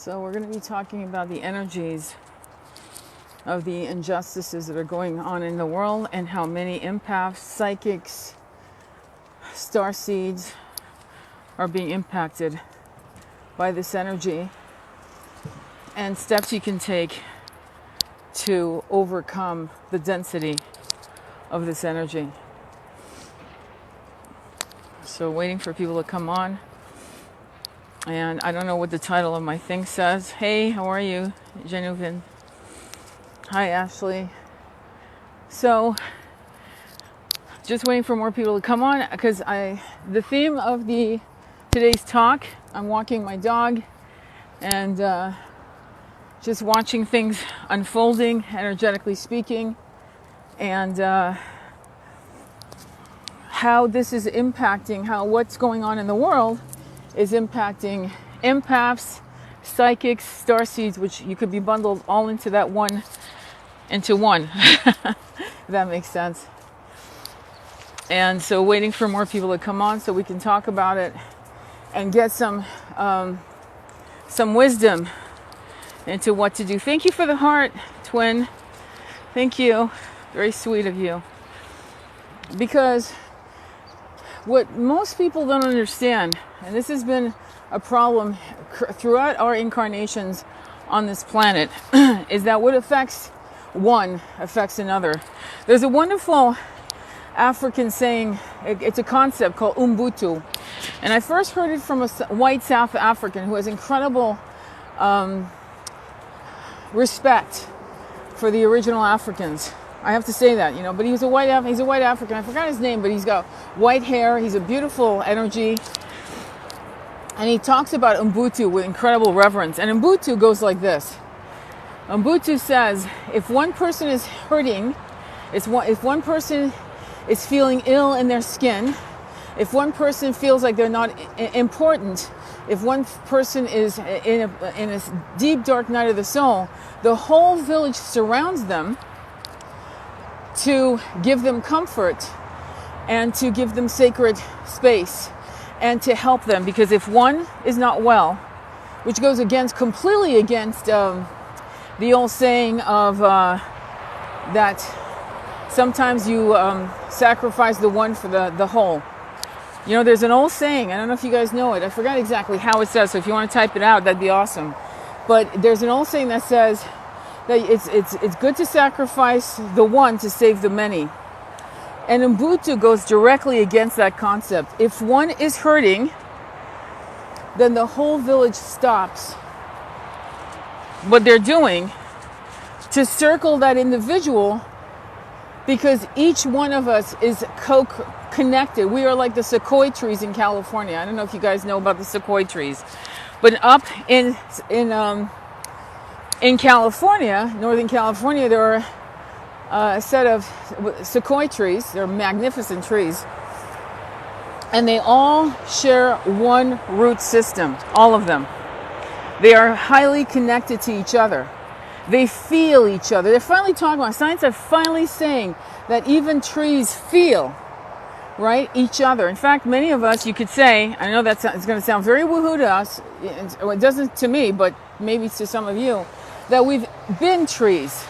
So we're going to be talking about the energies of the injustices that are going on in the world and how many empaths, psychics, starseeds are being impacted by this energy, and steps you can take to overcome the density of this energy. So waiting for people to come on. And I don't know what the title of my thing says. Hey, how are you, Genevieve? Hi, Ashley. So, just waiting for more people to come on because the theme of today's talk, I'm walking my dog and just watching things unfolding, energetically speaking, and how this is impacting, how what's going on in the world is impacting empaths, psychics, starseeds, which you could be bundled all into one. If that makes sense. And so waiting for more people to come on so we can talk about it and get some wisdom into what to do. Thank you for the heart, twin. Thank you. Very sweet of you. Because what most people don't understand, and this has been a problem throughout our incarnations on this planet, is that what affects one affects another. There's a wonderful African saying, it's a concept called Ubuntu. And I first heard it from a white South African who has incredible respect for the original Africans. I have to say that, but he's a white African. I forgot his name, but he's got white hair. He's a beautiful energy. And he talks about Ubuntu with incredible reverence. And Ubuntu goes like this. Ubuntu says, if one person is hurting, if one person is feeling ill in their skin, if one person feels like they're not important, if one person is in a deep, dark night of the soul, the whole village surrounds them to give them comfort and to give them sacred space and to help them. Because if one is not well, which goes completely against the old saying of that sometimes you sacrifice the one for the whole. There's an old saying, I don't know if you guys know it, I forgot exactly how it says, so if you want to type it out, that'd be awesome. But there's an old saying that says that it's good to sacrifice the one to save the many. And Ubuntu goes directly against that concept. If one is hurting, then the whole village stops what they're doing to circle that individual, because each one of us is connected. We are like the sequoia trees in California. I don't know if you guys know about the sequoia trees, but up in California, Northern California, there are a set of sequoia trees. They're magnificent trees, and they all share one root system. All of them. They are highly connected to each other. They feel each other. They're finally talking about, science are finally saying that even trees feel, right, each other. In fact, many of us, you could say, I know it's going to sound very woohoo to us, it doesn't to me, but maybe to some of you, that we've been trees.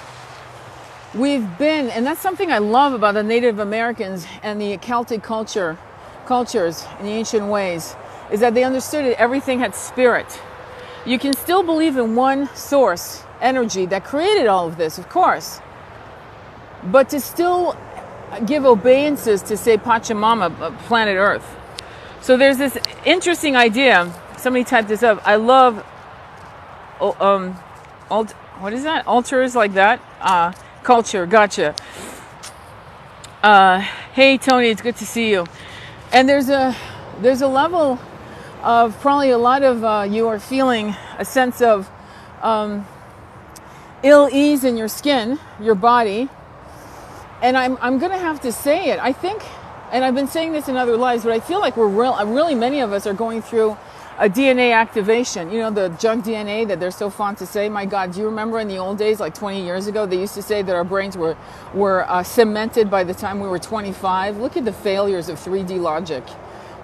And that's something I love about the Native Americans and the Celtic cultures in the ancient ways, is that they understood that everything had spirit. You can still believe in one source, energy, that created all of this, of course. But to still give obeisances to, say, Pachamama, planet Earth. So there's this interesting idea. Somebody typed this up. I love, what is that? Altars like that? Culture, gotcha. Hey, Tony, it's good to see you. And there's a level of probably a lot of you are feeling a sense of ill ease in your skin, your body. And I'm going to have to say it. I think, and I've been saying this in other lives, but I feel like really many of us are going through a DNA activation. The junk DNA that they're so fond to say. My God, do you remember in the old days, like 20 years ago, they used to say that our brains were cemented by the time we were 25. Look at the failures of 3D logic.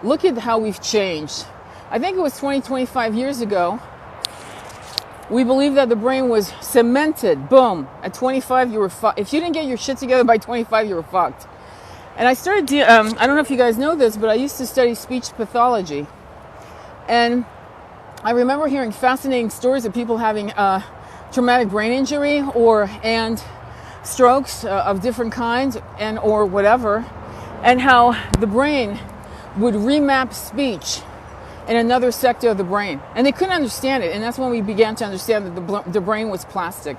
Look at how we've changed. I think it was 25 years ago, We believe that the brain was cemented. Boom. At 25, you were fucked. If you didn't get your shit together by 25, you were fucked. And I started, I don't know if you guys know this, but I used to study speech pathology. And I remember hearing fascinating stories of people having traumatic brain injury and strokes of different kinds and or whatever, and how the brain would remap speech in another sector of the brain. And they couldn't understand it. And that's when we began to understand that the brain was plastic.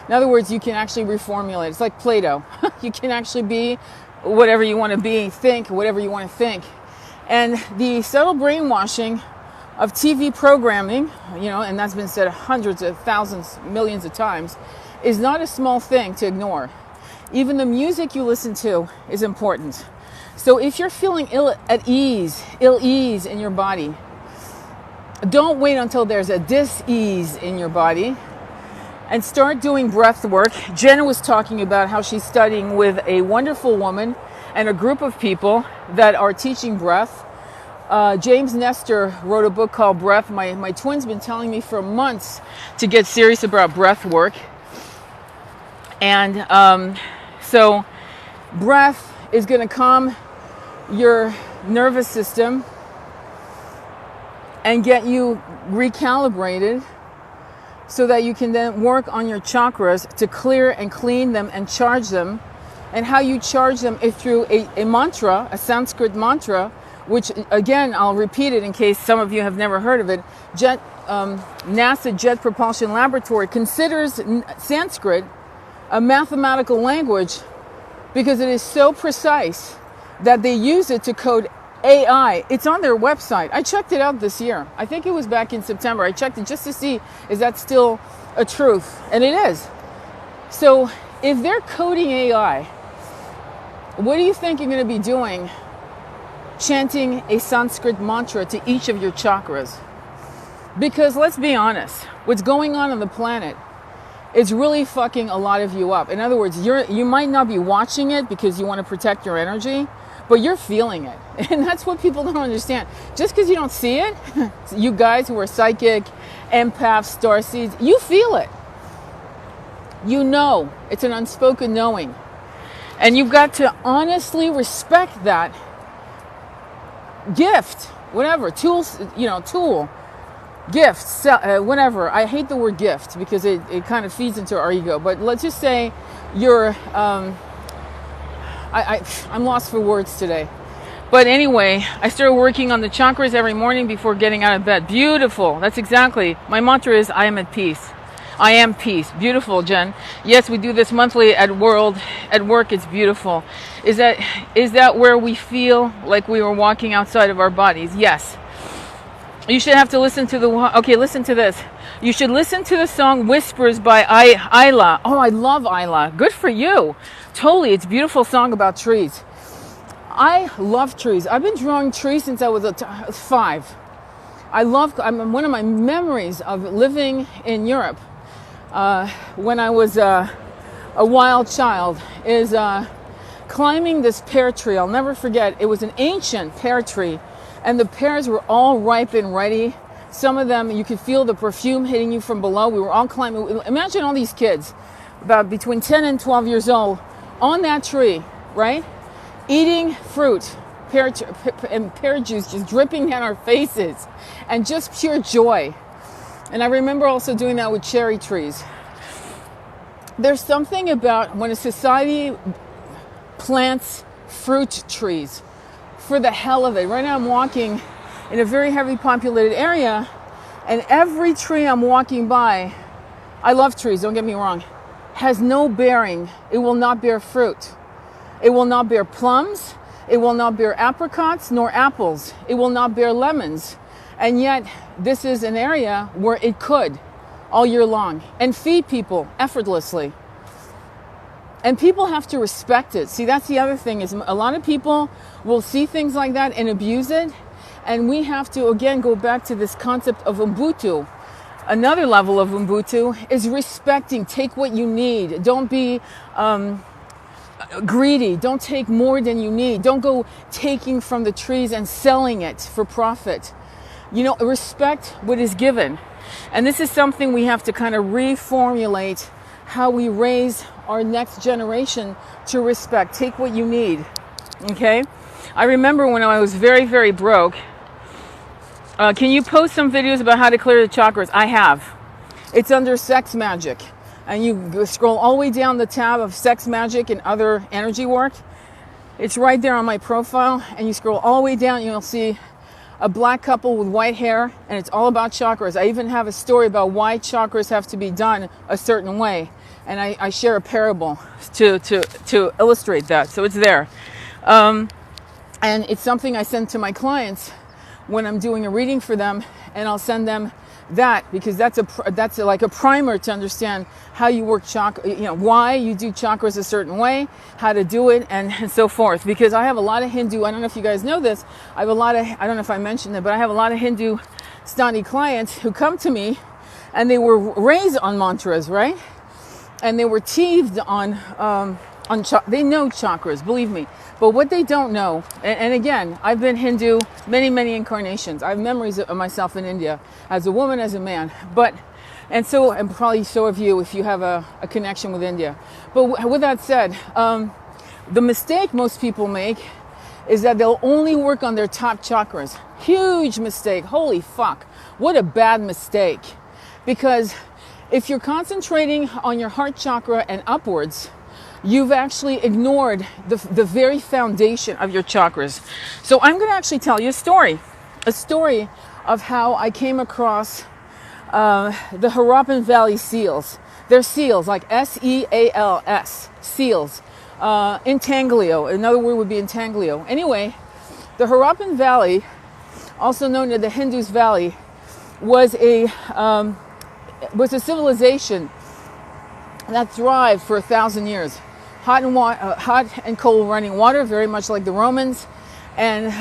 In other words, you can actually reformulate. It's like Play-Doh. You can actually be whatever you want to be, think whatever you want to think. And the subtle brainwashing of TV programming, and that's been said hundreds of thousands, millions of times, is not a small thing to ignore. Even the music you listen to is important. So if you're feeling ill ease in your body, don't wait until there's a dis-ease in your body and start doing breath work. Jenna was talking about how she's studying with a wonderful woman and a group of people that are teaching breath. James Nestor wrote a book called Breath. My twin's been telling me for months to get serious about breath work. And so breath is going to calm your nervous system and get you recalibrated so that you can then work on your chakras to clear and clean them and charge them. And how you charge them is through a mantra, a Sanskrit mantra, which again, I'll repeat it in case some of you have never heard of it. NASA Jet Propulsion Laboratory considers Sanskrit a mathematical language because it is so precise that they use it to code AI. It's on their website. I checked it out this year. I think it was back in September. I checked it just to see, is that still a truth? And it is. So if they're coding AI, what do you think you're going to be doing chanting a Sanskrit mantra to each of your chakras? Because let's be honest, what's going on the planet is really fucking a lot of you up. In other words, you might not be watching it because you want to protect your energy, but you're feeling it. And that's what people don't understand. Just because you don't see it, you guys who are psychic, empaths, starseeds, you feel it. You know, it's an unspoken knowing. And you've got to honestly respect that gift, whatever, tool, gift, whatever. I hate the word gift because it kind of feeds into our ego. But let's just say you're, I'm lost for words today. But anyway, I started working on the chakras every morning before getting out of bed. Beautiful. That's exactly. My mantra is, I am at peace. I am peace. Beautiful, Jen. Yes, we do this monthly at work. It's beautiful. Is that where we feel like we were walking outside of our bodies? Yes. You should have to listen to listen to this. You should listen to the song Whispers by Isla. Oh, I love Isla. Good for you. Totally. It's a beautiful song about trees. I love trees. I've been drawing trees since I was 5. One of my memories of living in Europe when I was a wild child is climbing this pear tree. I'll never forget. It was an ancient pear tree, and the pears were all ripe and ready. Some of them, you could feel the perfume hitting you from below. We were all climbing. Imagine all these kids, about between 10 and 12 years old, on that tree, right? Eating fruit, and pear juice just dripping down our faces, and just pure joy. And I remember also doing that with cherry trees. There's something about when a society plants fruit trees for the hell of it. Right now I'm walking in a very heavily populated area, and every tree I'm walking by, I love trees, don't get me wrong, has no bearing. It will not bear fruit. It will not bear plums. It will not bear apricots nor apples. It will not bear lemons. And yet, this is an area where it could all year long and feed people effortlessly. And people have to respect it. See, that's the other thing, is a lot of people will see things like that and abuse it. And we have to, again, go back to this concept of Ubuntu. Another level of Ubuntu is respecting. Take what you need. Don't be greedy. Don't take more than you need. Don't go taking from the trees and selling it for profit. Respect what is given. And this is something we have to kind of reformulate how we raise our next generation to respect. Take what you need, okay? I remember when I was very, very broke. Can you post some videos about how to clear the chakras? I have. It's under sex magic. And you scroll all the way down the tab of sex magic and other energy work. It's right there on my profile. And you scroll all the way down, you'll see a black couple with white hair. And it's all about chakras. I even have a story about why chakras have to be done a certain way. And I share a parable to illustrate that. So it's there. And it's something I send to my clients when I'm doing a reading for them. And I'll send them that because that's like a primer to understand how you work chakra, why you do chakras a certain way, how to do it, and so forth. Because I have a lot of Hindu, I don't know if you guys know this, I don't know if I mentioned it, but I have a lot of Hindu Stani clients who come to me and they were raised on mantras, right? And they were teased on they know chakras, believe me. But what they don't know, and again, I've been Hindu many, many incarnations. I have memories of myself in India as a woman, as a man. And probably so have you if you have a connection with India. But with that said, the mistake most people make is that they'll only work on their top chakras. Huge mistake. Holy fuck. What a bad mistake. Because if you're concentrating on your heart chakra and upwards, you've actually ignored the very foundation of your chakras. So I'm going to actually tell you a story of how I came across the Harappan Valley seals. They're seals, like S-E-A-L-S, seals, intanglio. Another word would be intanglio. Anyway, the Harappan Valley, also known as the Hindus Valley, was a civilization that thrived for 1,000 years. Hot and cold running water, very much like the Romans, and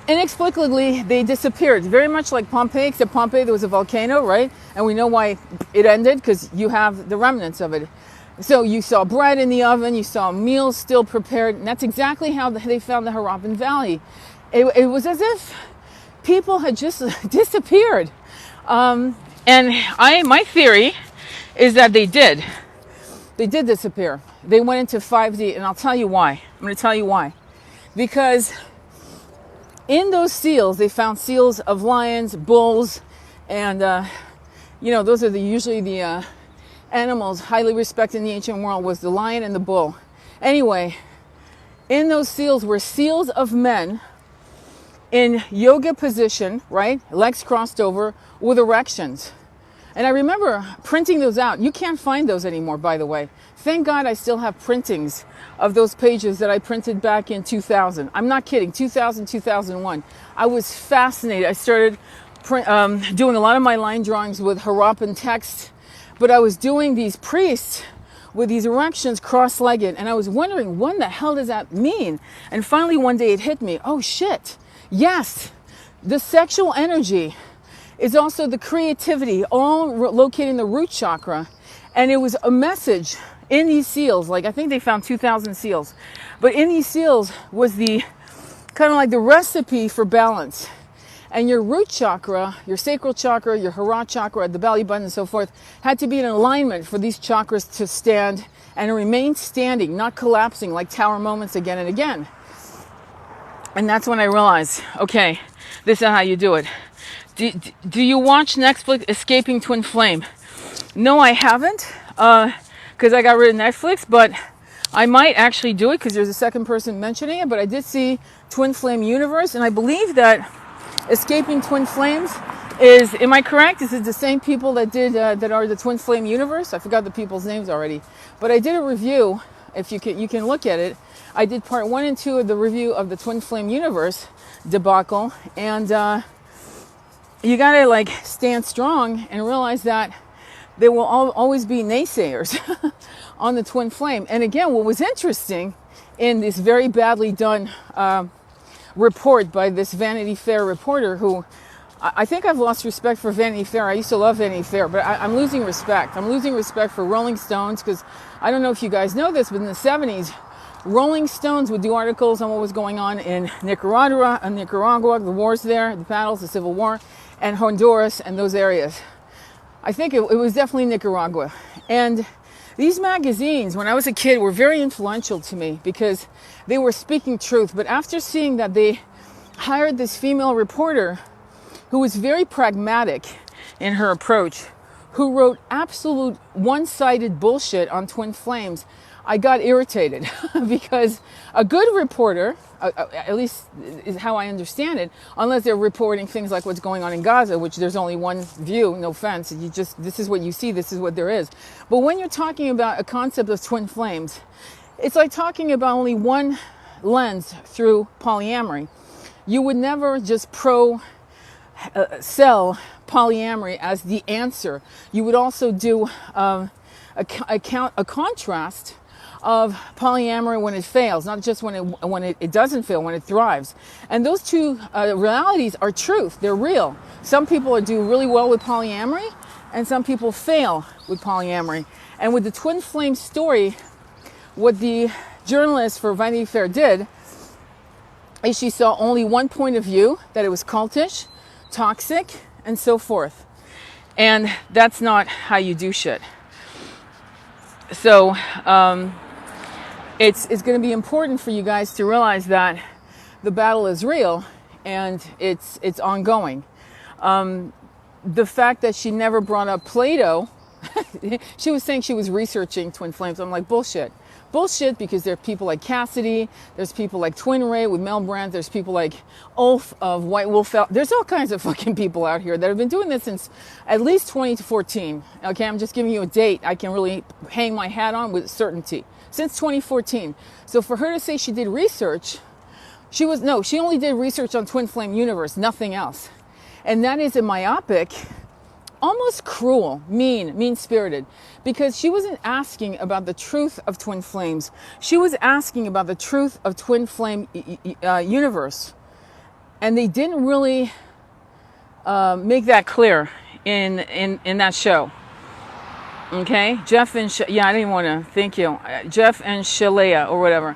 inexplicably they disappeared, very much like Pompeii, except Pompeii there was a volcano, right? And we know why it ended, because you have the remnants of it. So you saw bread in the oven, you saw meals still prepared, and that's exactly how they found the Harappan Valley. It was as if people had just disappeared. And my theory is that they did disappear. They went into 5D, and I'll tell you why. I'm going to tell you why. Because in those seals, they found seals of lions, bulls, and, those are usually the animals highly respected in the ancient world, was the lion and the bull. Anyway, in those seals were seals of men in yoga position, right? Legs crossed over with erections. And I remember printing those out. You can't find those anymore, by the way. Thank God I still have printings of those pages that I printed back in 2000. I'm not kidding, 2000, 2001. I was fascinated. I started doing a lot of my line drawings with Harappan text, but I was doing these priests with these erections cross-legged, and I was wondering, what the hell does that mean? And finally one day it hit me, oh shit, yes, the sexual energy is also the creativity, all located in the root chakra. And it was a message in these seals, like I think they found 2,000 seals. But in these seals was the kind of like the recipe for balance. And your root chakra, your sacral chakra, your Hara chakra, the belly button and so forth, had to be in alignment for these chakras to stand and remain standing, not collapsing like tower moments again and again. And that's when I realized, okay, this is how you do it. Do you watch Netflix Escaping Twin Flame? No, I haven't, because I got rid of Netflix, but I might actually do it because there's a second person mentioning it. But I did see Twin Flame Universe, and I believe that Escaping Twin Flames is, am I correct? Is it the same people that did that are the Twin Flame Universe? I forgot the people's names already, but I did a review. If you can look at it. I did part 1 and 2 of the review of the Twin Flame Universe debacle, and you gotta like stand strong and realize that there will always be naysayers on the twin flame. And again, what was interesting in this very badly done report by this Vanity Fair reporter, who I think I've lost respect for Vanity Fair. I used to love Vanity Fair, but I'm losing respect. I'm losing respect for Rolling Stones, because I don't know if you guys know this, but in the 70s, Rolling Stones would do articles on what was going on in Nicaragua, the wars there, the battles, the Civil War. and Honduras and those areas. I think it was definitely Nicaragua. And these magazines, when I was a kid, were very influential to me because they were speaking truth. But after seeing that they hired this female reporter who was very pragmatic in her approach, who wrote absolute one-sided bullshit on twin flames, I got irritated because a good reporter, at least is how I understand it, unless they're reporting things like what's going on in Gaza, which there's only one view, no offense, this is what you see, this is what there is. But when you're talking about a concept of twin flames, it's like talking about only one lens through polyamory. You would never just sell polyamory as the answer. You would also do a contrast of polyamory when it fails, not just when it doesn't fail, when it thrives. And those two realities are truth. They're real. Some people do really well with polyamory, and some people fail with polyamory. And with the twin flame story, what the journalist for Vanity Fair did is she saw only one point of view, that it was cultish, toxic, and so forth. And that's not how you do shit. So it's going to be important for you guys to realize that the battle is real and it's ongoing. The fact that she never brought up Plato, she was saying she was researching twin flames. I'm like, bullshit. Bullshit, because there are people like Cassidy, there's people like Twin Ray with Mel Brandt, there's people like Ulf of White Wolf. There's all kinds of fucking people out here that have been doing this since at least 2014. Okay, I'm just giving you a date I can really hang my hat on with certainty. Since 2014. So for her to say she did research, she only did research on Twin Flame Universe, nothing else. And that is a myopic, almost cruel, mean-spirited, because she wasn't asking about the truth of twin flames. She was asking about the truth of twin flame universe. And they didn't really make that clear in that show. Okay? Jeff and I didn't want to, thank you. Jeff and Shalea or whatever.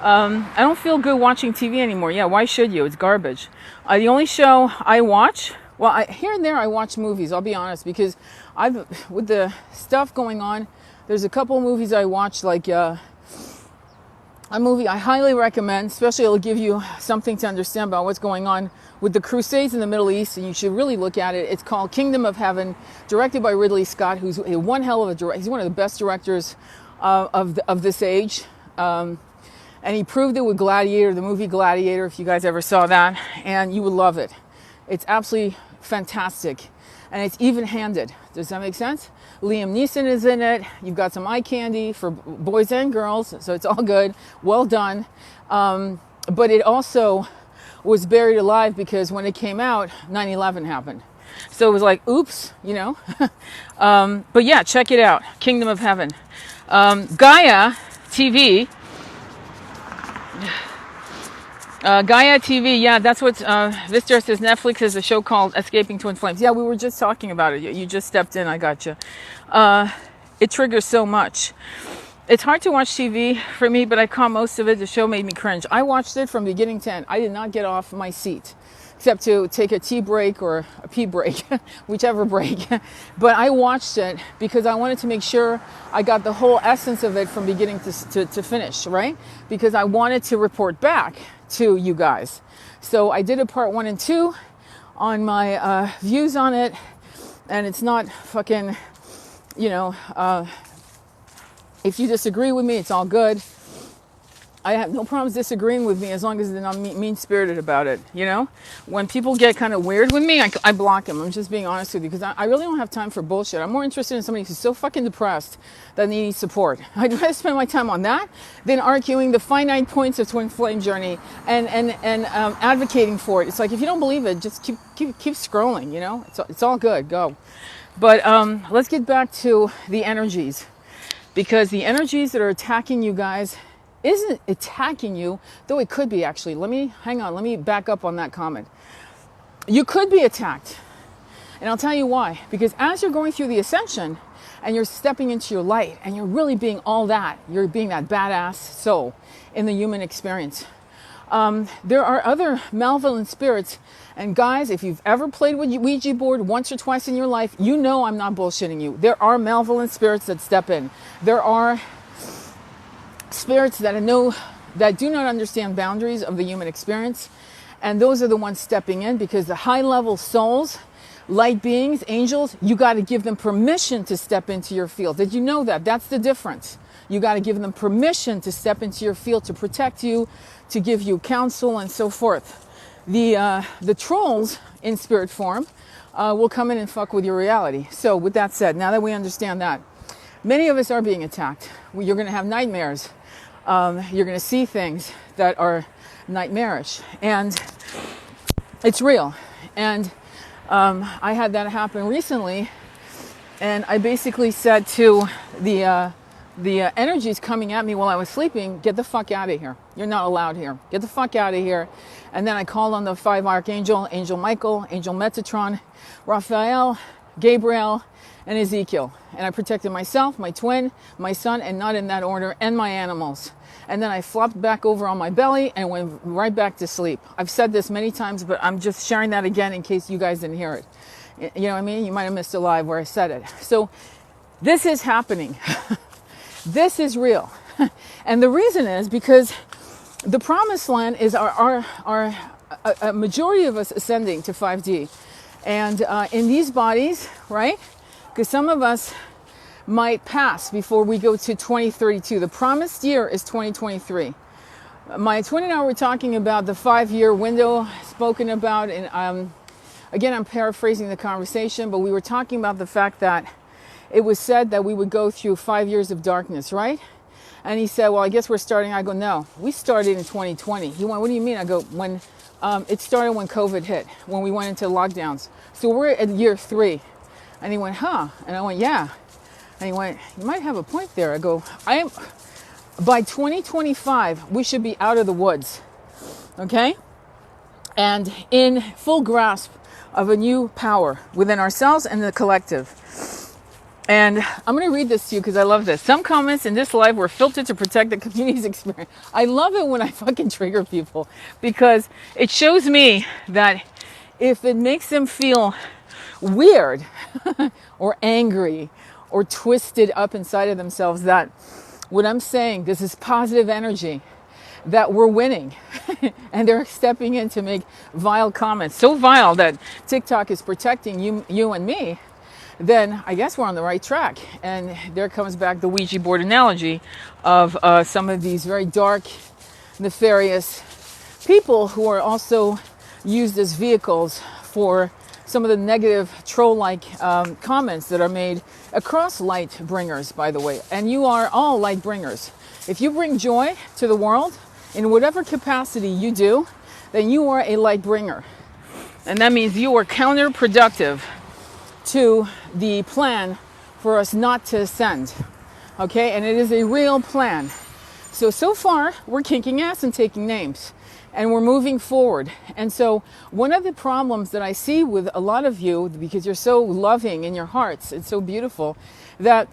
I don't feel good watching TV anymore. Yeah, why should you? It's garbage. The only show I watch, here and there I watch movies, I'll be honest, because with the stuff going on, there's a couple of movies I watch, like a movie I highly recommend, especially it'll give you something to understand about what's going on with the Crusades in the Middle East, and you should really look at it. It's called Kingdom of Heaven, directed by Ridley Scott, who's one hell of a director. He's one of the best directors of this age. And he proved it with Gladiator, the movie Gladiator, if you guys ever saw that, and you would love it. It's absolutely fantastic, and it's even-handed. Does that make sense? Liam Neeson is in it. You've got some eye candy for boys and girls, so it's all good. Well done. But it also was buried alive because when it came out, 9/11 happened. So it was like, oops, you know. But yeah, check it out. Kingdom of Heaven. Gaia TV. Gaia TV, yeah, that's what Vistar says. Netflix has a show called Escaping Twin Flames. Yeah, we were just talking about it. You just stepped in, I got you. It triggers so much. It's hard to watch TV for me, but I caught most of it. The show made me cringe. I watched it from beginning to end. I did not get off my seat, except to take a tea break or a pee break, whichever break. But I watched it because I wanted to make sure I got the whole essence of it from beginning to finish, right? Because I wanted to report back to you guys. So I did a part 1 and 2 on my views on it, and it's not fucking, if you disagree with me, it's all good. I have no problems disagreeing with me as long as they're not mean-spirited about it, you know? When people get kind of weird with me, I block them. I'm just being honest with you because I really don't have time for bullshit. I'm more interested in somebody who's so fucking depressed that they need support. I'd rather spend my time on that than arguing the finite points of twin flame journey and advocating for it. It's like, if you don't believe it, just keep scrolling, you know? It's all good. Go. But let's get back to the energies, because the energies that are attacking you guys isn't attacking you, though it could be actually. Let me back up on that comment. You could be attacked. And I'll tell you why. Because as you're going through the ascension and you're stepping into your light and you're really being all that, you're being that badass soul in the human experience, There are other malevolent spirits. And guys, if you've ever played with Ouija board once or twice in your life, you know I'm not bullshitting you. There are malevolent spirits that step in. There are spirits that do not understand boundaries of the human experience. And those are the ones stepping in, because the high level souls, light beings, angels, you got to give them permission to step into your field. Did you know that? That's the difference. You got to give them permission to step into your field, to protect you, to give you counsel and so forth. The trolls in spirit form will come in and fuck with your reality. So with that said, now that we understand that, many of us are being attacked. You're going to have nightmares. You're going to see things that are nightmarish. And it's real. And I had that happen recently. And I basically said to the energies coming at me while I was sleeping, get the fuck out of here. You're not allowed here. Get the fuck out of here. And then I called on the 5 archangel, Angel Michael, Angel Metatron, Raphael, Gabriel, and Ezekiel. And I protected myself, my twin, my son, and not in that order, and my animals. And then I flopped back over on my belly and went right back to sleep. I've said this many times, but I'm just sharing that again in case you guys didn't hear it. You know what I mean? You might have missed a live where I said it. So this is happening. This is real. And the reason is because the promised land is a majority of us ascending to 5D. And in these bodies, right? Because some of us might pass before we go to 2032. The promised year is 2023. My twin and I were talking about the 5-year window spoken about. And again, I'm paraphrasing the conversation, but we were talking about the fact that it was said that we would go through 5 years of darkness, right? And he said, well, I guess we're starting. I go, no, we started in 2020. He went, what do you mean? I go, when it started when COVID hit, when we went into lockdowns. So we're at year 3. And he went, huh? And I went, yeah. And he went, you might have a point there. I go, by 2025, we should be out of the woods, okay? And in full grasp of a new power within ourselves and the collective. And I'm going to read this to you because I love this. Some comments in this live were filtered to protect the community's experience. I love it when I fucking trigger people because it shows me that if it makes them feel weird or angry or twisted up inside of themselves, that what I'm saying, this is positive energy, that we're winning and they're stepping in to make vile comments, so vile that TikTok is protecting you and me, then I guess we're on the right track. And there comes back the Ouija board analogy of some of these very dark, nefarious people who are also used as vehicles for some of the negative troll-like comments that are made across light bringers, by the way. And you are all light bringers. If you bring joy to the world, in whatever capacity you do, then you are a light bringer. And that means you are counterproductive to the plan for us not to ascend. Okay? And it is a real plan. So far, we're kicking ass and taking names. And we're moving forward. And so one of the problems that I see with a lot of you, because you're so loving in your hearts, it's so beautiful, that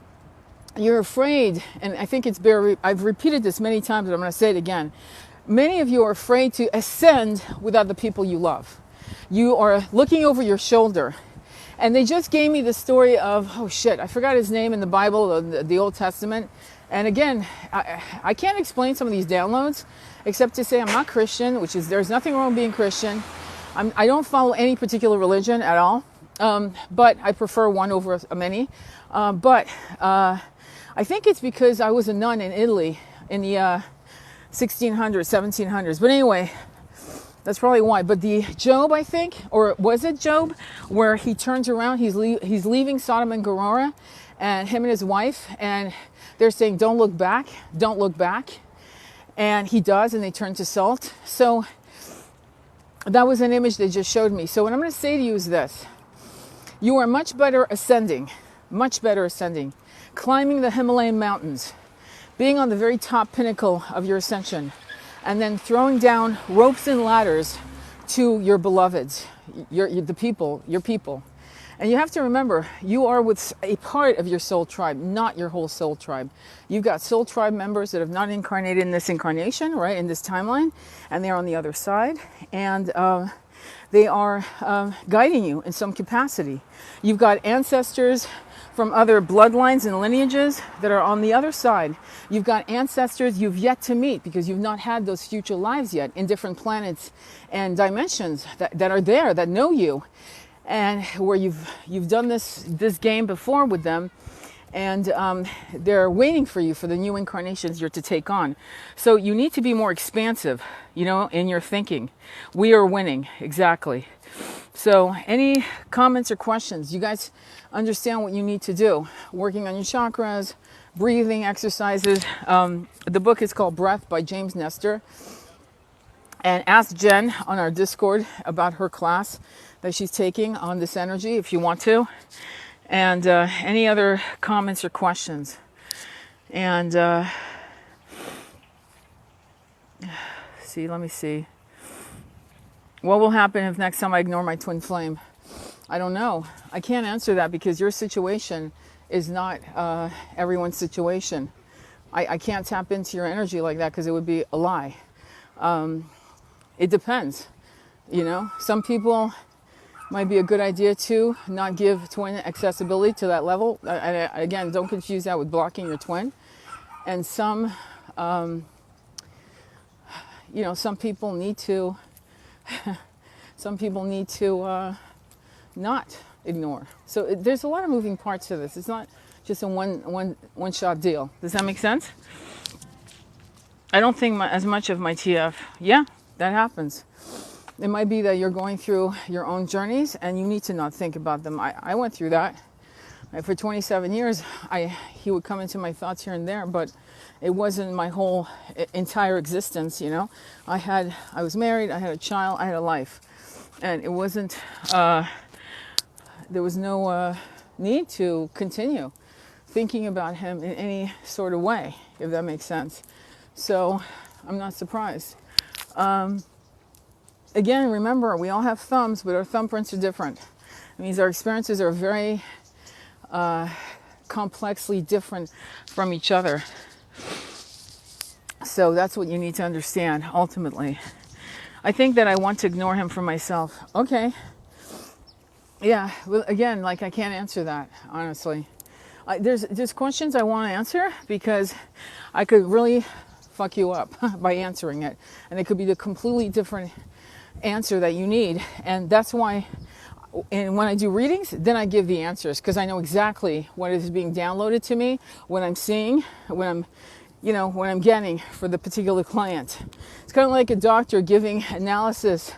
you're afraid, and I think I've repeated this many times, but I'm going to say it again. Many of you are afraid to ascend without the people you love. You are looking over your shoulder. And they just gave me the story of, oh shit, I forgot his name in the Bible, the Old Testament. And again, I can't explain some of these downloads except to say I'm not Christian, which is, there's nothing wrong with being Christian. I don't follow any particular religion at all, but I prefer one over many. But I think it's because I was a nun in Italy in the 1600s, 1700s. But anyway, that's probably why. But the Job, I think, or was it Job, where he turns around, he's leaving Sodom and Gomorrah, and him and his wife, and they're saying, don't look back, don't look back. And he does, and they turn to salt. So that was an image they just showed me. So what I'm going to say to you is this. You are much better ascending, climbing the Himalayan mountains, being on the very top pinnacle of your ascension, and then throwing down ropes and ladders to your beloveds, your people, And you have to remember, you are with a part of your soul tribe, not your whole soul tribe. You've got soul tribe members that have not incarnated in this incarnation, right, in this timeline, and they're on the other side, and they are guiding you in some capacity. You've got ancestors from other bloodlines and lineages that are on the other side. You've got ancestors you've yet to meet because you've not had those future lives yet in different planets and dimensions that are there, that know you, and where you've done this game before with them, and they're waiting for you for the new incarnations you're to take on. So you need to be more expansive, you know, in your thinking. We are winning, exactly. So any comments or questions? You guys understand what you need to do. Working on your chakras, breathing exercises. The book is called Breath by James Nestor. And ask Jen on our Discord about her class that she's taking on this energy if you want to. And any other comments or questions. And let me see. What will happen if next time I ignore my twin flame? I don't know. I can't answer that because your situation is not everyone's situation. I can't tap into your energy like that because it would be a lie. It depends. You know, some people might be a good idea to not give twin accessibility to that level. Again, don't confuse that with blocking your twin. And some, you know, some people need to not ignore. So there's a lot of moving parts to this. It's not just a one shot deal. Does that make sense? I don't think as much of my TF. Yeah, that happens. It might be that you're going through your own journeys and you need to not think about them. I went through that. For 27 years, he would come into my thoughts here and there, but it wasn't my whole entire existence, you know. I was married, I had a child, I had a life. And it wasn't, there was no need to continue thinking about him in any sort of way, if that makes sense. So I'm not surprised. Again, remember, we all have thumbs, but our thumbprints are different. It means our experiences are very complexly different from each other. So that's what you need to understand, ultimately. I think that I want to ignore him for myself. Okay. Yeah, well, again, like I can't answer that, honestly. There's questions I want to answer because I could really fuck you up by answering it. And it could be the completely different answer that you need. And that's why when I do readings, then I give the answers because I know exactly what is being downloaded to me, what I'm seeing, what I'm getting for the particular client. It's kind of like a doctor giving analysis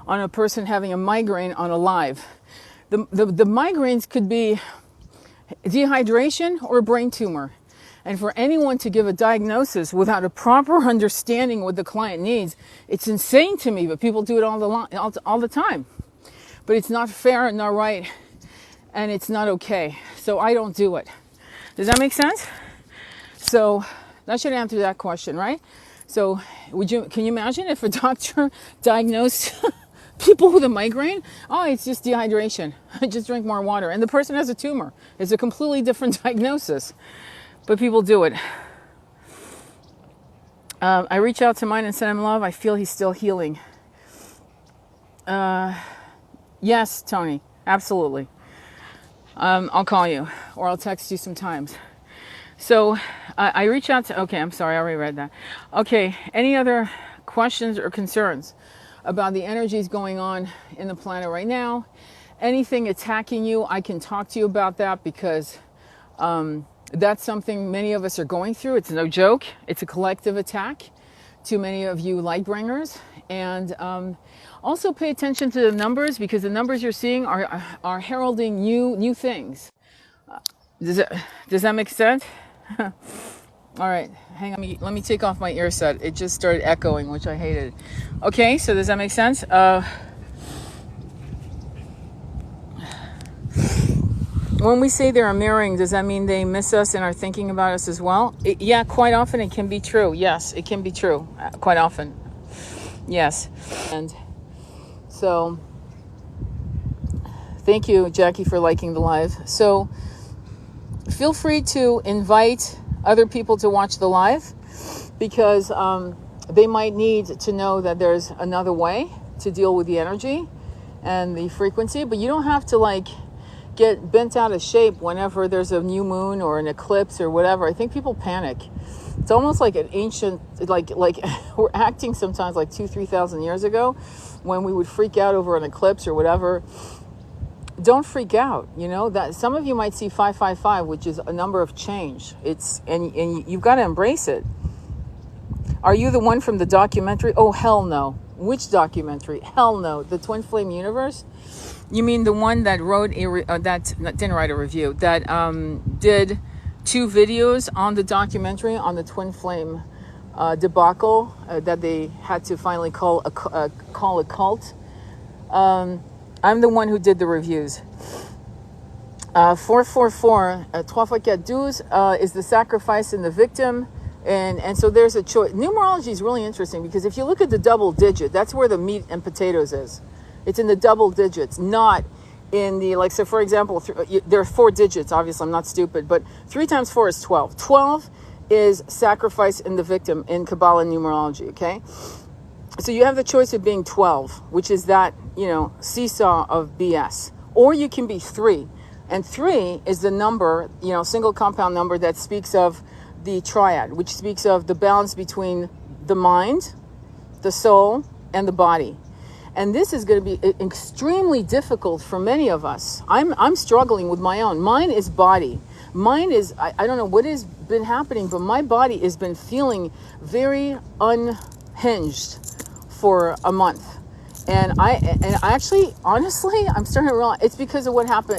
on a person having a migraine on a live. The migraines could be dehydration or a brain tumor. And for anyone to give a diagnosis without a proper understanding what the client needs, it's insane to me, but people do it all the time. But it's not fair, not right, and it's not okay. So I don't do it. Does that make sense? So that should answer that question, right? So can you imagine if a doctor diagnosed people with a migraine? Oh, it's just dehydration. Just drink more water. And the person has a tumor. It's a completely different diagnosis. But people do it. I reach out to mine and send him love. I feel he's still healing. Yes, Tony. Absolutely. I'll call you or I'll text you sometimes. So I reach out to... Okay, I'm sorry. I already read that. Okay. Any other questions or concerns about the energies going on in the planet right now? Anything attacking you, I can talk to you about that because... that's something many of us are going through. It's no joke. It's a collective attack to many of you light bringers. And also pay attention to the numbers because the numbers you're seeing are heralding new things. Does that make sense? All right, hang on. Let me take off my ear set. It just started echoing, which I hated. Okay, so does that make sense? When we say they're mirroring, does that mean they miss us and are thinking about us as well? Yeah, quite often it can be true. Yes, it can be true. Quite often. Yes. And so Thank you, Jackie, for liking the live. So feel free to invite other people to watch the live, because they might need to know that there's another way to deal with the energy and the frequency. But you don't have to like get bent out of shape whenever there's a new moon or an eclipse or whatever. I think people panic. It's almost like an ancient, like we're acting sometimes like 2,000-3,000 years ago when we would freak out over an eclipse or whatever. Don't freak out. You know that some of you might see 555, which is a number of change. And you've got to embrace it. Are you the one from the documentary? Oh, hell no. Which documentary? Hell no. The Twin Flame Universe? You mean the one that wrote didn't write a review, that did 2 videos on the documentary on the Twin Flame debacle that they had to finally call a cult? I'm the one who did the reviews. 444, 3x4, is the sacrifice and the victim. And so there's a choice. Numerology is really interesting, because if you look at the double digit, that's where the meat and potatoes is. It's in the double digits, not in the, like, so for example, there are 4 digits, obviously I'm not stupid, but 3 times 4 is 12. 12 is sacrifice and the victim in Kabbalah numerology, okay? So you have the choice of being 12, which is that, seesaw of BS. Or you can be 3. And 3 is the number, single compound number that speaks of the triad, which speaks of the balance between the mind, the soul, and the body. And this is going to be extremely difficult for many of us. I'm struggling with my own. Mine is body. Mine is, I don't know what has been happening, but my body has been feeling very unhinged for a month. And I actually, honestly, I'm starting to realize it's because of what happened.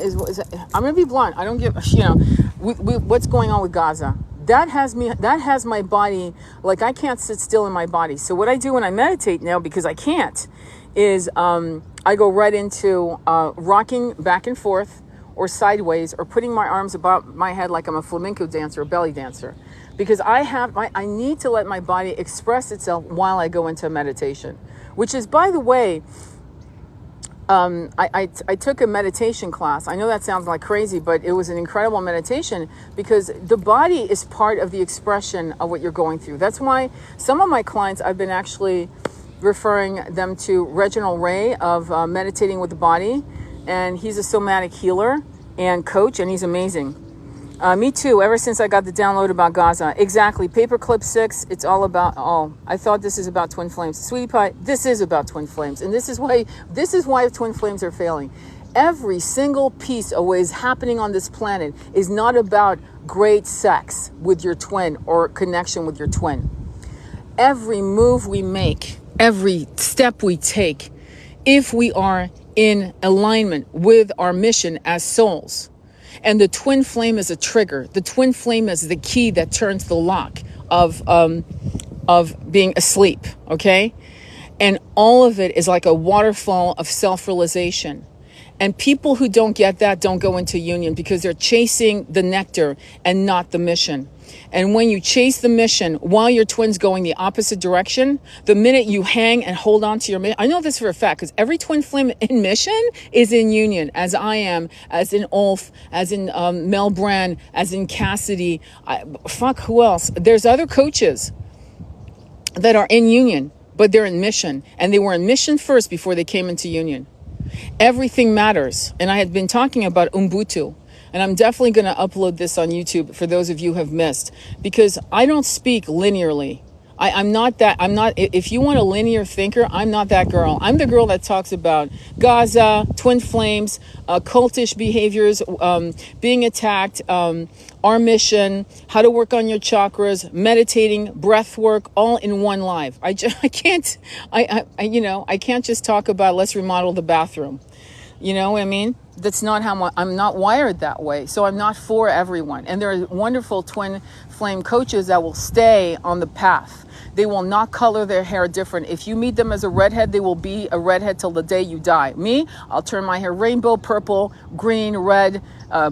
I'm going to be blunt. I don't give, what's going on with Gaza. That has my body, like I can't sit still in my body. So what I do when I meditate now, because I can't, is I go right into rocking back and forth or sideways, or putting my arms above my head like I'm a flamenco dancer, a belly dancer, because I need to let my body express itself while I go into meditation, which is, by the way, I took a meditation class. I know that sounds like crazy, but it was an incredible meditation, because the body is part of the expression of what you're going through. That's why some of my clients, I've been actually referring them to Reginald Ray of Meditating with the Body, and he's a somatic healer and coach, and he's amazing. Me too, ever since I got the download about Gaza. Exactly, Paperclip 6, it's all about, I thought this is about twin flames. Sweetie Pie, this is about twin flames, and this is why twin flames are failing. Every single piece of what is happening on this planet is not about great sex with your twin or connection with your twin. Every move we make, every step we take, if we are in alignment with our mission as souls. And the twin flame is a trigger. The twin flame is the key that turns the lock of being asleep, okay? And all of it is like a waterfall of self-realization. And people who don't get that don't go into union, because they're chasing the nectar and not the mission. And when you chase the mission while your twin's going the opposite direction, the minute you hang and hold on to your mission, I know this for a fact, because every twin flame in mission is in union, as I am, as in Ulf, as in Mel Brand, as in Cassidy. Who else? There's other coaches that are in union, but they're in mission. And they were in mission first before they came into union. Everything matters. And I had been talking about Ubuntu. And I'm definitely going to upload this on YouTube for those of you who have missed, because I don't speak linearly. I'm not, if you want a linear thinker, I'm not that girl. I'm the girl that talks about Gaza, twin flames, cultish behaviors, being attacked, our mission, how to work on your chakras, meditating, breath work, all in one live. I can't just talk about let's remodel the bathroom. You know what I mean? That's not how I'm not wired that way. So I'm not for everyone. And there are wonderful twin flame coaches that will stay on the path. They will not color their hair different. If you meet them as a redhead, they will be a redhead till the day you die. Me, I'll turn my hair rainbow, purple, green, red,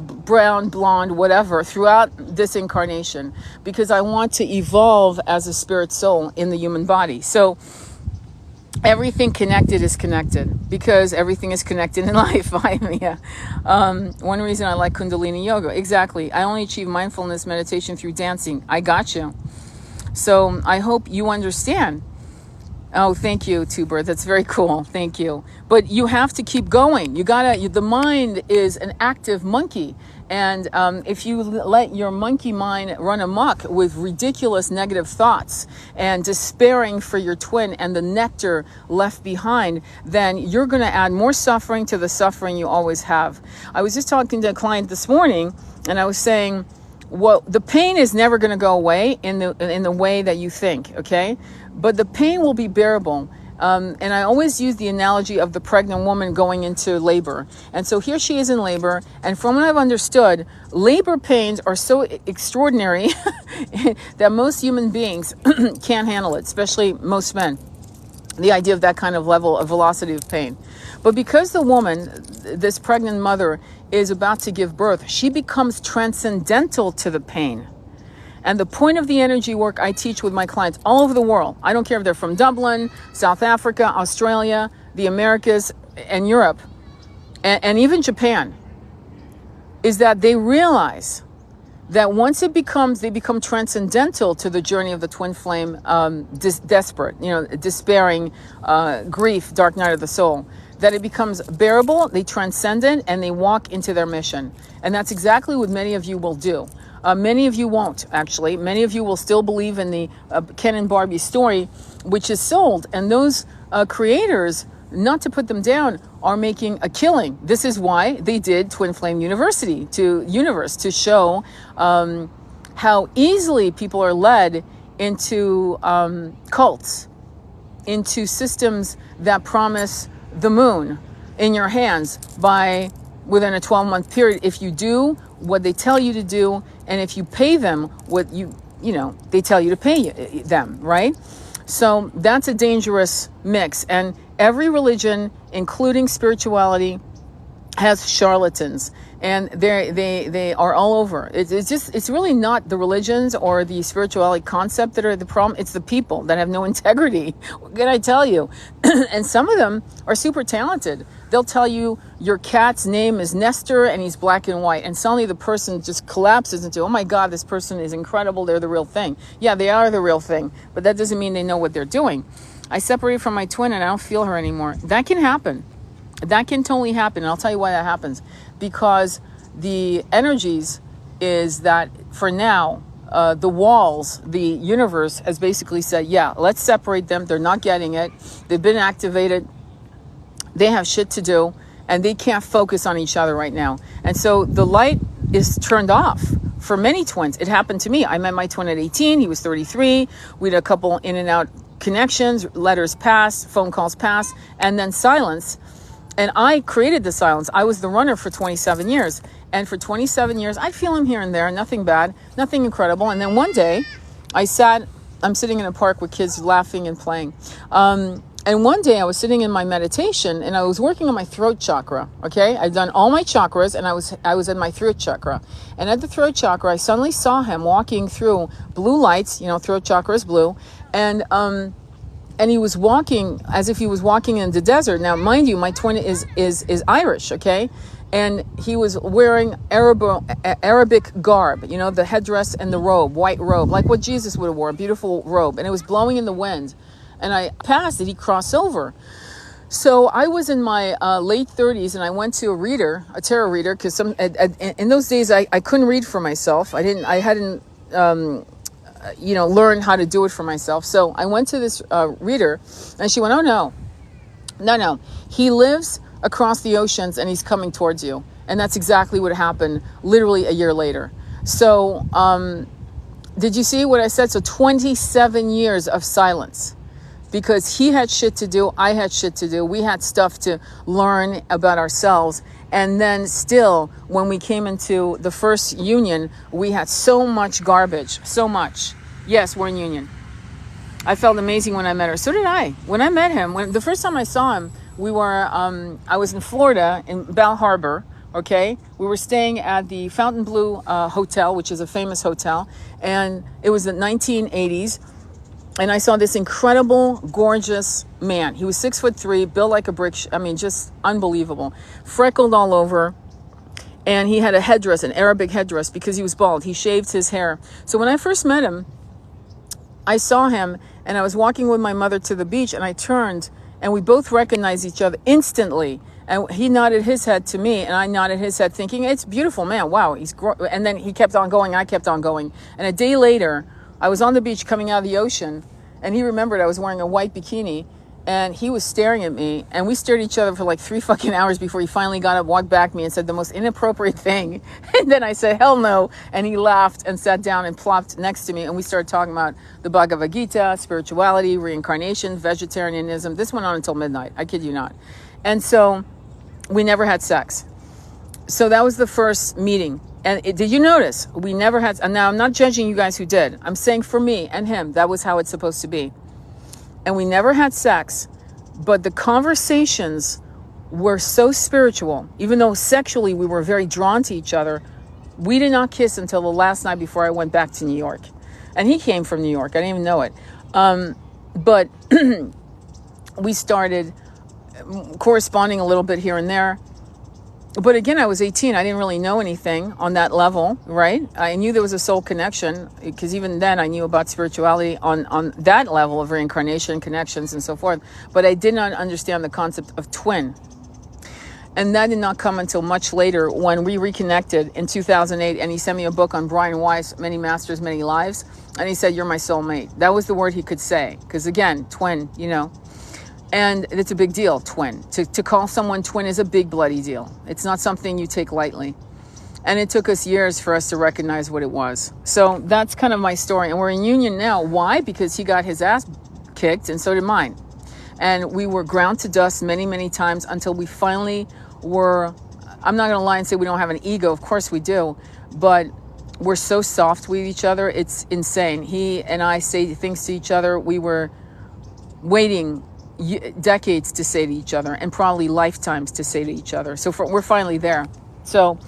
brown, blonde, whatever, throughout this incarnation, because I want to evolve as a spirit soul in the human body. So everything connected is connected, because everything is connected in life. Yeah. One reason I like Kundalini yoga. Exactly. I only achieve mindfulness meditation through dancing. I got you. So I hope you understand. Oh, thank you, Tuber. That's very cool. Thank you. But you have to keep going. The mind is an active monkey. And if you let your monkey mind run amok with ridiculous negative thoughts and despairing for your twin and the nectar left behind, then you're going to add more suffering to the suffering you always have. I was just talking to a client this morning, and I was saying, well, the pain is never going to go away in the way that you think, okay? But the pain will be bearable. And I always use the analogy of the pregnant woman going into labor. And so here she is in labor. And from what I've understood, labor pains are so extraordinary that most human beings can't handle it, especially most men. The idea of that kind of level of velocity of pain. But because the woman, this pregnant mother, is about to give birth, she becomes transcendental to the pain. And the point of the energy work I teach with my clients all over the world, I don't care if they're from Dublin, South Africa, Australia, the Americas, and Europe, and even Japan, is that they realize that once they become transcendental to the journey of the twin flame, desperate, despairing, grief, dark night of the soul, that it becomes bearable, they transcend it, and they walk into their mission. And that's exactly what many of you will do. Many of you won't, actually. Many of you will still believe in the Ken and Barbie story, which is sold. And those creators, not to put them down, are making a killing. This is why they did Twin Flame University to show how easily people are led into cults, into systems that promise the moon in your hands within a 12-month period if you do what they tell you to do, and if you pay them what they tell you to pay them, right? So that's a dangerous mix. And every religion, including spirituality, has charlatans, and they are all over. It's really not the religions or the spirituality concept that are the problem. It's the people that have no integrity. What can I tell you? And some of them are super talented. They'll tell you your cat's name is Nestor and he's black and white, and suddenly the person just collapses into, oh my God, this person is incredible. They're the real thing. Yeah, they are the real thing, but that doesn't mean they know what they're doing. I separated from my twin and I don't feel her anymore. That can happen. That can totally happen. And I'll tell you why that happens. Because the energies is that for now, the walls, the universe has basically said, yeah, let's separate them. They're not getting it. They've been activated. They have shit to do, and they can't focus on each other right now. And so the light is turned off for many twins. It happened to me. I met my twin at 18. He was 33. We had a couple in and out connections, letters passed, phone calls passed, and then silence. And I created the silence. I was the runner for 27 years. And for 27 years, I'd feel him here and there, nothing bad, nothing incredible. And then one day, I'm sitting in a park with kids laughing and playing. And one day I was sitting in my meditation and I was working on my throat chakra, okay? I'd done all my chakras and I was in my throat chakra. And at the throat chakra, I suddenly saw him walking through blue lights, throat chakra is blue. And he was walking as if he was walking in the desert. Now, mind you, my twin is Irish, okay? And he was wearing Arabic garb, the headdress and the robe, white robe, like what Jesus would have worn, a beautiful robe. And it was blowing in the wind. And I passed it, he crossed over. So I was in my late 30s and I went to a tarot reader, because in those days I couldn't read for myself. I hadn't learn how to do it for myself. So I went to this reader and she went, oh no, he lives across the oceans and he's coming towards you. And that's exactly what happened literally a year later. So did you see what I said? So 27 years of silence, because he had shit to do, I had shit to do, we had stuff to learn about ourselves. And then still, when we came into the first union, we had so much garbage, so much. Yes, we're in union. I felt amazing when I met her. So did I. When I met him, the first time I saw him, I was in Florida, in Bal Harbor, okay? We were staying at the Fontainebleau Hotel, which is a famous hotel. And it was the 1980s. And I saw this incredible, gorgeous man. He was 6'3", built like a brick. Just unbelievable. Freckled all over. And he had a headdress, an Arabic headdress, because he was bald. He shaved his hair. So when I first met him, I saw him, and I was walking with my mother to the beach, and I turned, and we both recognized each other instantly. And he nodded his head to me, and I nodded his head thinking, it's beautiful, man. Wow. And then he kept on going. I kept on going. And a day later, I was on the beach coming out of the ocean, and he remembered I was wearing a white bikini, and he was staring at me, and we stared at each other for like 3 fucking hours before he finally got up, walked back at me, and said the most inappropriate thing. And then I said, hell no. And he laughed and sat down and plopped next to me, and we started talking about the Bhagavad Gita, spirituality, reincarnation, vegetarianism. This went on until midnight. I kid you not. And so we never had sex. So that was the first meeting. And did you notice? We never had, and now I'm not judging you guys who did. I'm saying for me and him, that was how it's supposed to be. And we never had sex, but the conversations were so spiritual. Even though sexually we were very drawn to each other, we did not kiss until the last night before I went back to New York. And he came from New York. I didn't even know it. But we started corresponding a little bit here and there. But again, I was 18. I didn't really know anything on that level, right? I knew there was a soul connection, because even then I knew about spirituality on that level of reincarnation, connections, and so forth. But I did not understand the concept of twin. And that did not come until much later when we reconnected in 2008. And he sent me a book on Brian Weiss, Many Masters, Many Lives. And he said, you're my soulmate. That was the word he could say. Because again, twin, And it's a big deal, twin. To call someone twin is a big bloody deal. It's not something you take lightly. And it took us years for us to recognize what it was. So that's kind of my story. And we're in union now. Why? Because he got his ass kicked, and so did mine. And we were ground to dust many, many times until we finally were, I'm not going to lie and say we don't have an ego. Of course we do. But we're so soft with each other. It's insane. He and I say things to each other. We were waiting decades to say to each other, and probably lifetimes to say to each other. So we're finally there. So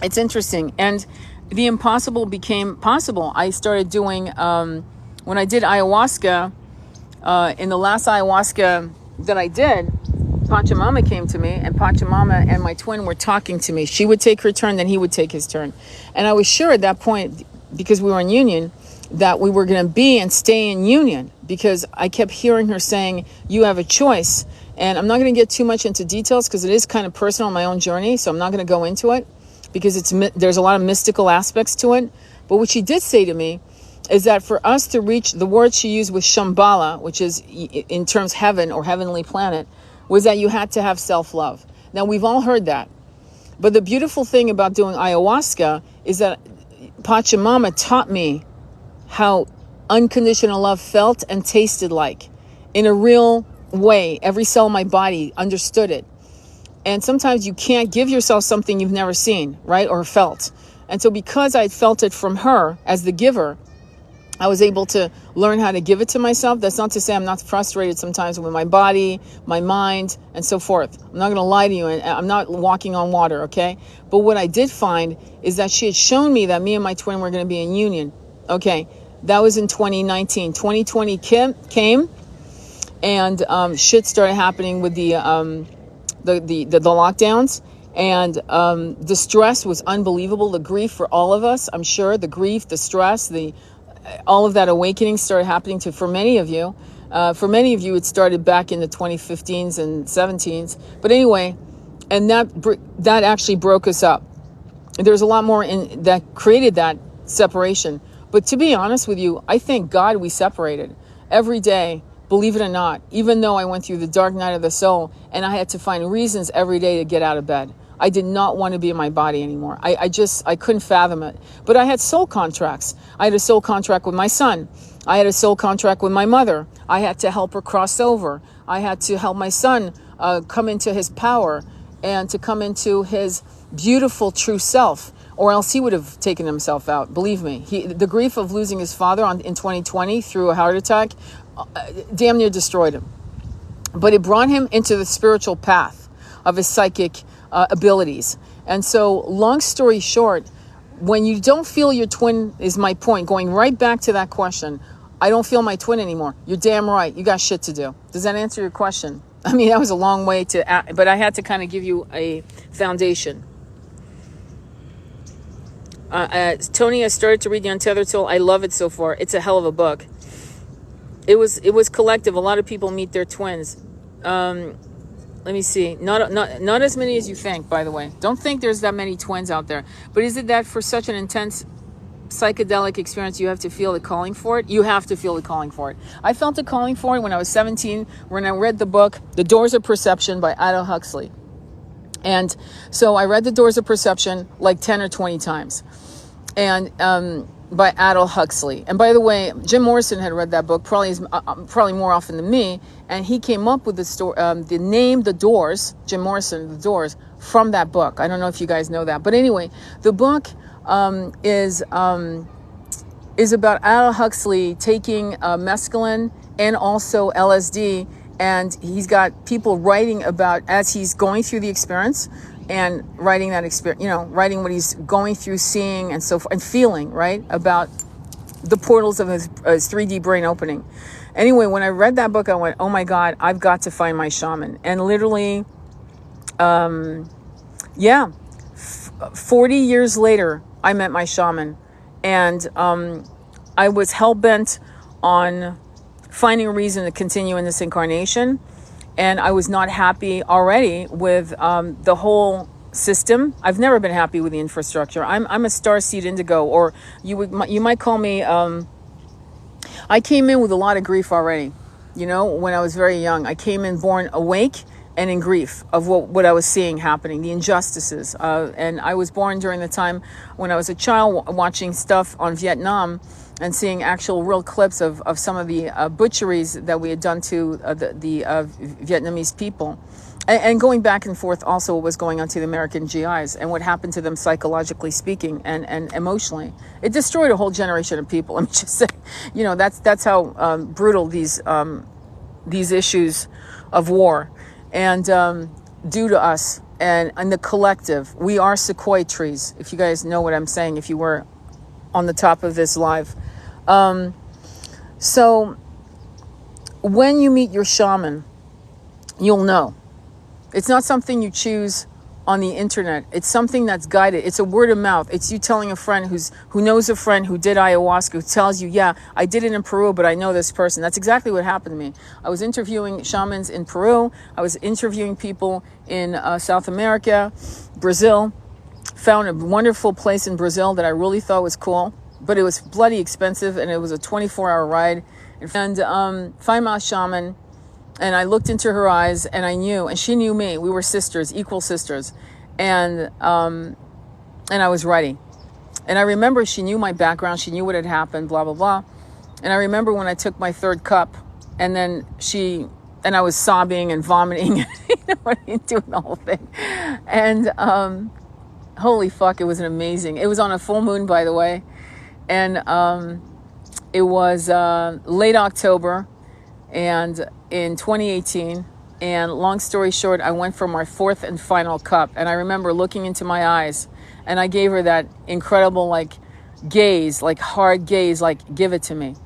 it's interesting. And the impossible became possible. I started doing, when I did ayahuasca, in the last ayahuasca that I did, Pachamama came to me, and Pachamama and my twin were talking to me. She would take her turn, then he would take his turn. And I was sure at that point, because we were in union, that we were going to be and stay in union, because I kept hearing her saying, you have a choice. And I'm not going to get too much into details because it is kind of personal on my own journey. So I'm not going to go into it because there's a lot of mystical aspects to it. But what she did say to me is that for us to reach, the word she used was Shambhala, which is in terms heaven or heavenly planet, was that you had to have self-love. Now, we've all heard that. But the beautiful thing about doing ayahuasca is that Pachamama taught me how unconditional love felt and tasted like in a real way. Every cell in my body understood it. And sometimes you can't give yourself something you've never seen, right? Or felt. And so because I felt it from her as the giver, I was able to learn how to give it to myself. That's not to say I'm not frustrated sometimes with my body, my mind, and so forth. I'm not going to lie to you, and I'm not walking on water, okay? But what I did find is that she had shown me that me and my twin were going to be in union. Okay, that was in 2019. 2020 came, and shit started happening with the lockdowns, and the stress was unbelievable. The grief for all of us, I'm sure, the grief, the stress, all of that awakening started happening for many of you. For many of you, it started back in the 2015s and 17s. But anyway, and that actually broke us up. There's a lot more in that created that separation. But to be honest with you, I thank God we separated. Every day, believe it or not, even though I went through the dark night of the soul and I had to find reasons every day to get out of bed. I did not want to be in my body anymore. I couldn't fathom it. But I had soul contracts. I had a soul contract with my son. I had a soul contract with my mother. I had to help her cross over. I had to help my son come into his power and to come into his beautiful true self, or else he would have taken himself out. Believe me, the grief of losing his father in 2020 through a heart attack damn near destroyed him. But it brought him into the spiritual path of his psychic abilities. And so, long story short, when you don't feel your twin, is my point, going right back to that question, I don't feel my twin anymore. You're damn right. You got shit to do. Does that answer your question? I mean, that was a long way to, but I had to kind of give you a foundation. Tony, I started to read The Untethered Soul. I love it so far. It's a hell of a book. It was collective. A lot of people meet their twins. Let me see. Not as many as you think, by the way. Don't think there's that many twins out there. But is it that for such an intense psychedelic experience you have to feel the calling for it? You have to feel the calling for it. I felt the calling for it when I was 17, when I read the book The Doors of Perception by Aldous Huxley. And so I read The Doors of Perception like 10 or 20 times. And by Aldous Huxley. And by the way, Jim Morrison had read that book probably more often than me, and he came up with the name The Doors, Jim Morrison, The Doors, from that book. I don't know if you guys know that. But anyway, the book is about Aldous Huxley taking mescaline and also LSD, and he's got people writing about as he's going through the experience and writing that experience, writing what he's going through, seeing and so forth, and feeling, right, about the portals of his 3D brain opening. Anyway, when I read that book, I went, oh my God, I've got to find my shaman. And literally, 40 years later, I met my shaman, and I was hell-bent on finding a reason to continue in this incarnation, and I was not happy already with the whole system. I've never been happy with the infrastructure. I'm a starseed indigo, or you might call me. I came in with a lot of grief already. When I was very young, I came in born awake and in grief of what I was seeing happening, the injustices. And I was born during the time when I was a child, watching stuff on Vietnam and seeing actual real clips of some of the butcheries that we had done to the Vietnamese people. And going back and forth also what was going on to the American GIs and what happened to them psychologically speaking and emotionally. It destroyed a whole generation of people. I'm just saying, that's how brutal these issues of war and do to us and the collective. We are sequoia trees, if you guys know what I'm saying, if you were on the top of this live. So when you meet your shaman, you'll know. It's not something you choose on the internet. It's something that's guided. It's a word of mouth. It's you telling a friend who knows a friend who did ayahuasca, who tells you, yeah, I did it in Peru, but I know this person. That's exactly what happened to me. I was interviewing shamans in Peru. I was interviewing people in South America, Brazil. Found a wonderful place in Brazil that I really thought was cool, but it was bloody expensive, and it was a 24-hour ride. And find my shaman. And I looked into her eyes, and I knew, and she knew me. We were sisters, equal sisters, and I was ready. And I remember she knew my background. She knew what had happened. Blah blah blah. And I remember when I took my third cup, and then I was sobbing and vomiting, doing the whole thing. And holy fuck, it was amazing. It was on a full moon, by the way, and it was late October, and in 2018, and long story short, I went for my fourth and final cup, and I remember looking into my eyes, and I gave her that incredible gaze, hard gaze, give it to me.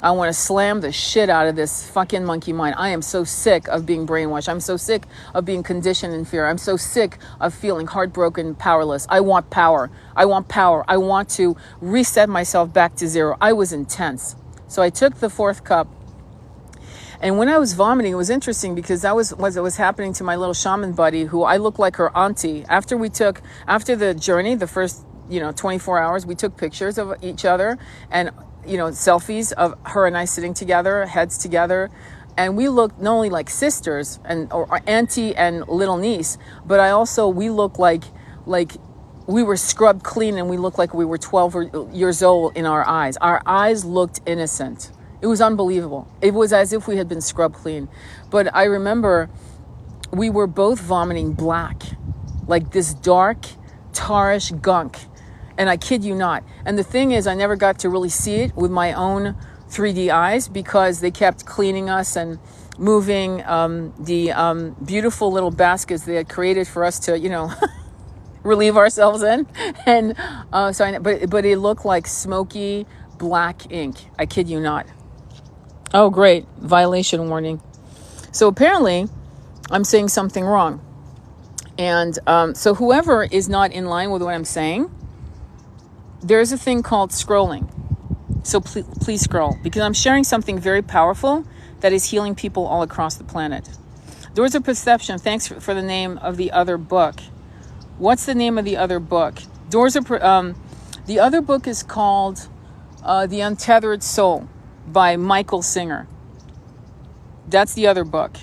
I want to slam the shit out of this fucking monkey mind. I am so sick of being brainwashed. I'm so sick of being conditioned in fear. I'm so sick of feeling heartbroken, powerless. I want power. I want power. I want to reset myself back to zero. I was intense. So I took the fourth cup. And when I was vomiting, it was interesting because that was what was happening to my little shaman buddy, who I looked like her auntie. After the journey, the first, 24 hours, we took pictures of each other and, selfies of her and I sitting together, heads together. And we looked not only like sisters or auntie and little niece, but we looked like we were scrubbed clean, and we looked like we were 12 years old in our eyes. Our eyes looked innocent. It was unbelievable. It was as if we had been scrubbed clean. But I remember we were both vomiting black, like this dark, tarish gunk. And I kid you not. And the thing is, I never got to really see it with my own 3D eyes because they kept cleaning us and moving the beautiful little baskets they had created for us to, relieve ourselves in. And but it looked like smoky black ink. I kid you not. Oh, great. Violation warning. So apparently I'm saying something wrong. And so whoever is not in line with what I'm saying, there's a thing called scrolling. So please scroll, because I'm sharing something very powerful that is healing people all across the planet. Doors of Perception. Thanks for the name of the other book. What's the name of the other book? The other book is called The Untethered Soul by Michael Singer. That's the other book.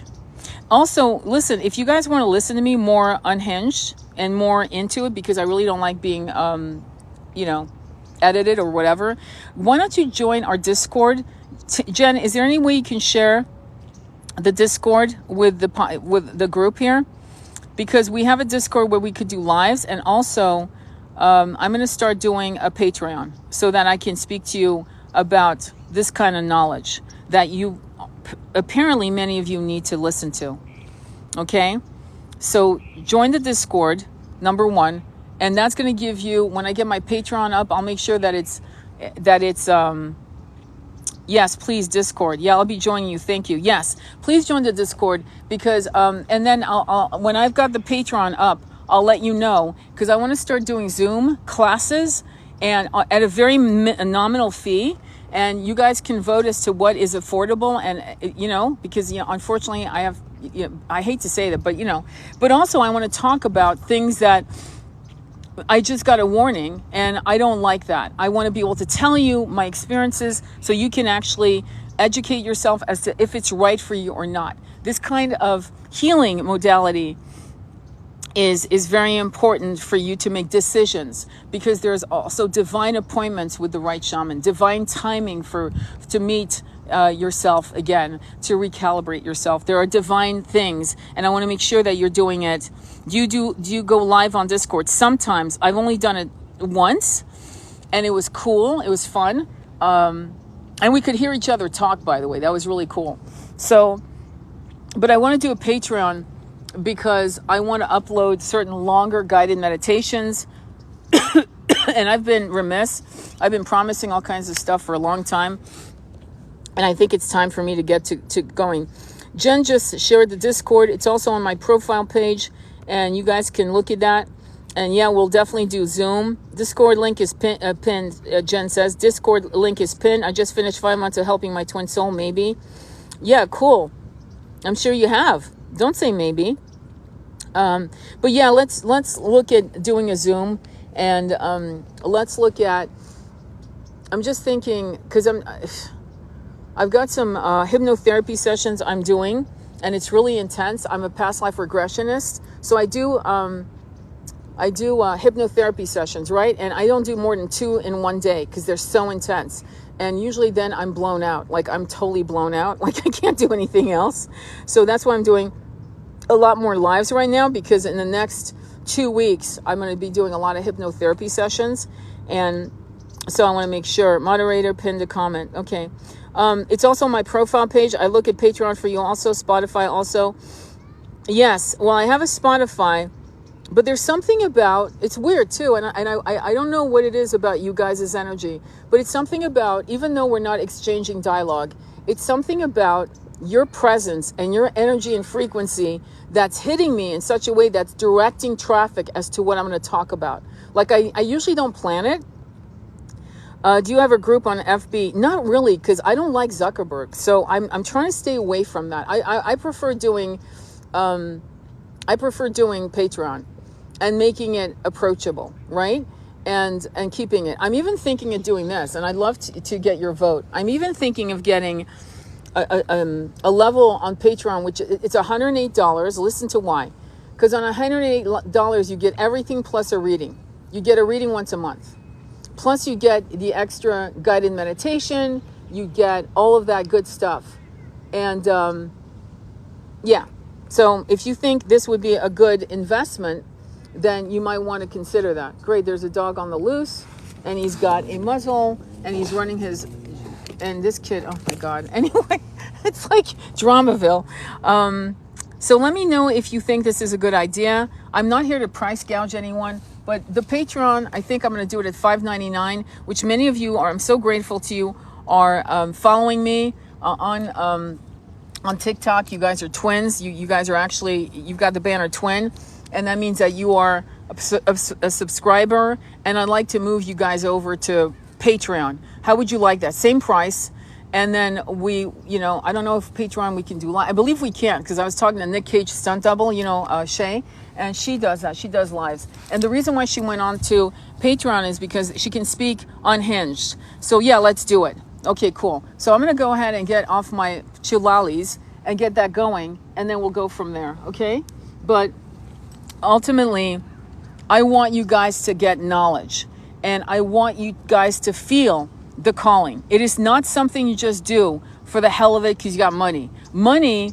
Also, listen, if you guys want to listen to me more unhinged and more into it, because I really don't like being, edited or whatever, why don't you join our Discord? Jen, is there any way you can share the Discord with the group here? Because we have a Discord where we could do lives, and also I'm going to start doing a Patreon so that I can speak to you about this kind of knowledge that you apparently many of you need to listen to. Okay, so join the Discord, number one, and that's going to give you, when I get my Patreon up, I'll make sure that it's yes, please, Discord. Yeah, I'll be joining you. Thank you. Yes, please join the Discord, because and then I'll when I've got the Patreon up, I'll let you know, because I want to start doing Zoom classes, and at a very nominal fee. And you guys can vote as to what is affordable, and because unfortunately I hate to say that, but also I want to talk about things that I just got a warning, and I don't like that. I want to be able to tell you my experiences so you can actually educate yourself as to if it's right for you or not. This kind of healing modality is very important for you to make decisions, because there's also divine appointments with the right shaman, divine timing to meet yourself again, to recalibrate yourself. There are divine things, and I want to make sure that you're doing it. Do you go live on Discord? Sometimes. I've only done it once, and it was cool. It was fun, and we could hear each other talk, by the way. That was really cool. So, but I want to do a Patreon, because I want to upload certain longer guided meditations. And I've been remiss. I've been promising all kinds of stuff for a long time, and I think it's time for me to get to going. Jen just shared the Discord. It's also on my profile page, and you guys can look at that. And yeah, we'll definitely do Zoom. Discord link is pinned. Jen says Discord link is pinned. I just finished 5 months of helping my twin soul. Maybe. Yeah, cool. I'm sure you have. Don't say maybe. But yeah, let's look at doing a Zoom, and let's look at, I'm just thinking, because I've got some hypnotherapy sessions I'm doing, and it's really intense. I'm a past life regressionist, so I do hypnotherapy sessions, right? And I don't do more than 2 in one day, because they're so intense. And usually then I'm blown out, like I'm totally blown out, like I can't do anything else. So that's why I'm doing a lot more lives right now, because in the next 2 weeks, I'm going to be doing a lot of hypnotherapy sessions. And so I want to make sure. Moderator pinned a comment. Okay. It's also on my profile page. I look at Patreon for you also, Spotify also. Yes. Well, I have a Spotify, but there's something about, it's weird too. And I don't know what it is about you guys' energy, but it's something about, even though we're not exchanging dialogue, it's something about your presence and your energy and frequency that's hitting me in such a way that's directing traffic as to what I'm going to talk about. Like I usually don't plan it. Do you have a group on FB? Not really, because I don't like Zuckerberg. So I'm trying to stay away from that. I prefer doing Patreon and making it approachable, right? And keeping it. I'm even thinking of doing this, and I'd love to get your vote. I'm even thinking of getting a level on Patreon, which it's $108. Listen to why. Because on $108, you get everything plus a reading. You get a reading once a month. Plus you get the extra guided meditation. You get all of that good stuff. And yeah. So if you think this would be a good investment, then you might want to consider that. Great. There's a dog on the loose, and he's got a muzzle, and he's running his... And this kid, oh my God. Anyway, it's like Dramaville. So let me know if you think this is a good idea. I'm not here to price gouge anyone, but the Patreon, I think I'm going to do it at $5.99, which many of you are, I'm so grateful to you, are following me, on TikTok. You guys are twins. You guys are actually, you've got the banner twin, and that means that you are a subscriber, and I'd like to move you guys over to Patreon. How would you like that? Same price. And then we, I don't know if Patreon we can do live. I believe we can, because I was talking to Nick Cage stunt double, Shay, and she does that. She does lives. And the reason why she went on to Patreon is because she can speak unhinged. So yeah, let's do it. Okay, cool. So I'm going to go ahead and get off my chilalis and get that going, and then we'll go from there, okay? But ultimately, I want you guys to get knowledge, and I want you guys to feel the calling. It is not something you just do for the hell of it because you got money. Money,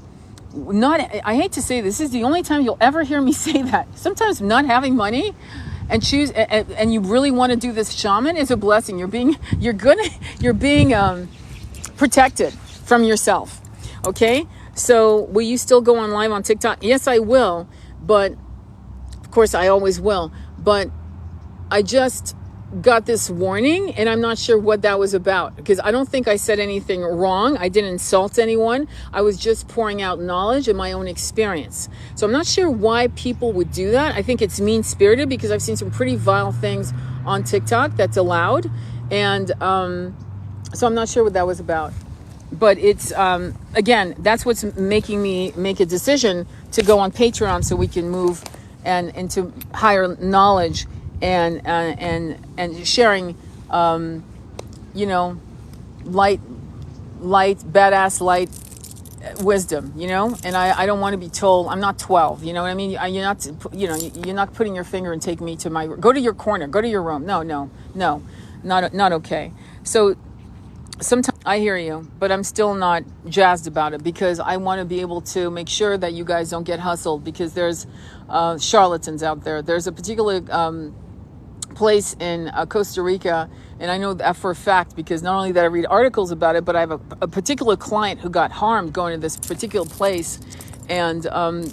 I hate to say this is the only time you'll ever hear me say that. Sometimes not having money and you really want to do this shaman is a blessing. You're being protected from yourself. Okay? So will you still go on live on TikTok? Yes, I will, but of course I always will. But I just got this warning, and I'm not sure what that was about, because I don't think I said anything wrong. I didn't insult anyone. I was just pouring out knowledge and my own experience. So I'm not sure why people would do that. I think it's mean-spirited, because I've seen some pretty vile things on TikTok that's allowed, and so I'm not sure what that was about. But it's again, that's what's making me make a decision to go on Patreon, so we can move and into higher knowledge and sharing, badass light wisdom, and I don't want to be told. I'm not 12, you know what I mean? You're not putting your finger and taking me to go to your corner, go to your room. No, not okay. So sometimes I hear you, but I'm still not jazzed about it, because I want to be able to make sure that you guys don't get hustled, because there's charlatans out there. There's a particular place in Costa Rica, and I know that for a fact, because not only that I read articles about it, but I have a particular client who got harmed going to this particular place, and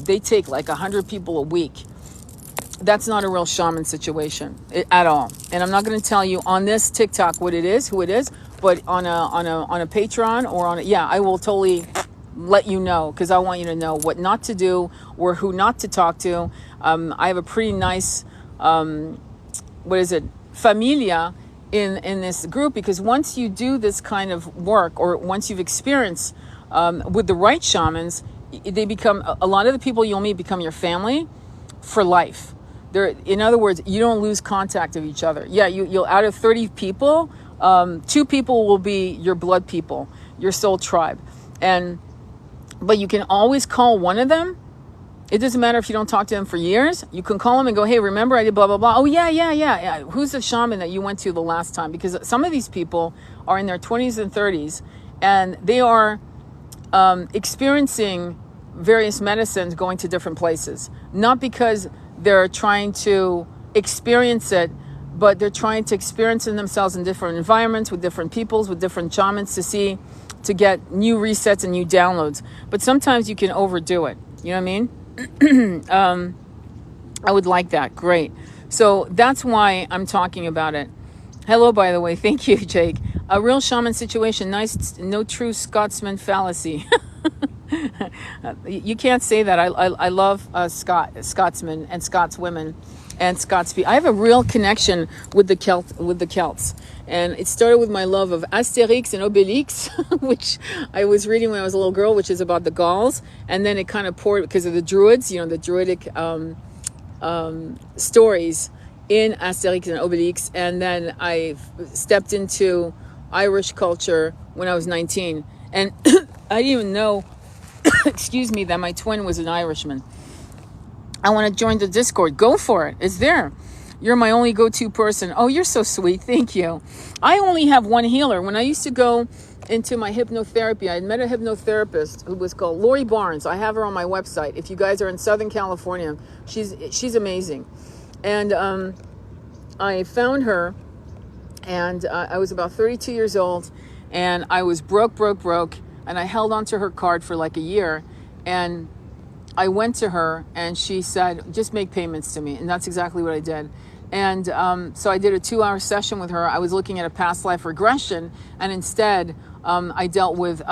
they take like 100 people a week. That's not a real shaman situation at all. And I'm not going to tell you on this TikTok what it is, who it is, but on a Patreon or I will totally let you know, because I want you to know what not to do or who not to talk to. I have a pretty nice familia in this group, because once you do this kind of work, or once you've experienced with the right shamans, they become, a lot of the people you'll meet become your family for life. In other words, you don't lose contact of each other. Yeah, you'll out of 30 people, 2 people will be your blood people, your soul tribe, but you can always call one of them. It doesn't matter if you don't talk to them for years. You can call them and go, hey, remember I did blah, blah, blah. Oh, yeah. Who's the shaman that you went to the last time? Because some of these people are in their 20s and 30s, and they are experiencing various medicines going to different places. Not because they're trying to experience it, but they're trying to experience it themselves in different environments, with different peoples, with different shamans, to get new resets and new downloads. But sometimes you can overdo it. You know what I mean? I would like that. Great. So that's why I'm talking about it. Hello, by the way. Thank you, Jake. A real shaman situation. Nice. No true Scotsman fallacy. You can't say that. I love Scotsmen and Scotswomen and Scots people. I have a real connection with the Celts. And it started with my love of Asterix and Obelix, which I was reading when I was a little girl, which is about the Gauls. And then it kind of poured because of the Druids, the Druidic stories in Asterix and Obelix. And then I stepped into Irish culture when I was 19. And I didn't even know, excuse me, that my twin was an Irishman. I want to join the Discord. Go for it. It's there. You're my only go-to person. Oh, you're so sweet. Thank you. I only have one healer. When I used to go into my hypnotherapy, I had met a hypnotherapist who was called Lori Barnes. I have her on my website. If you guys are in Southern California, she's amazing. And I found her, and I was about 32 years old, and I was broke, and I held onto her card for like a year, and I went to her, and she said, just make payments to me. And that's exactly what I did. And so I did a 2-hour session with her. I was looking at a past life regression, and instead I dealt with,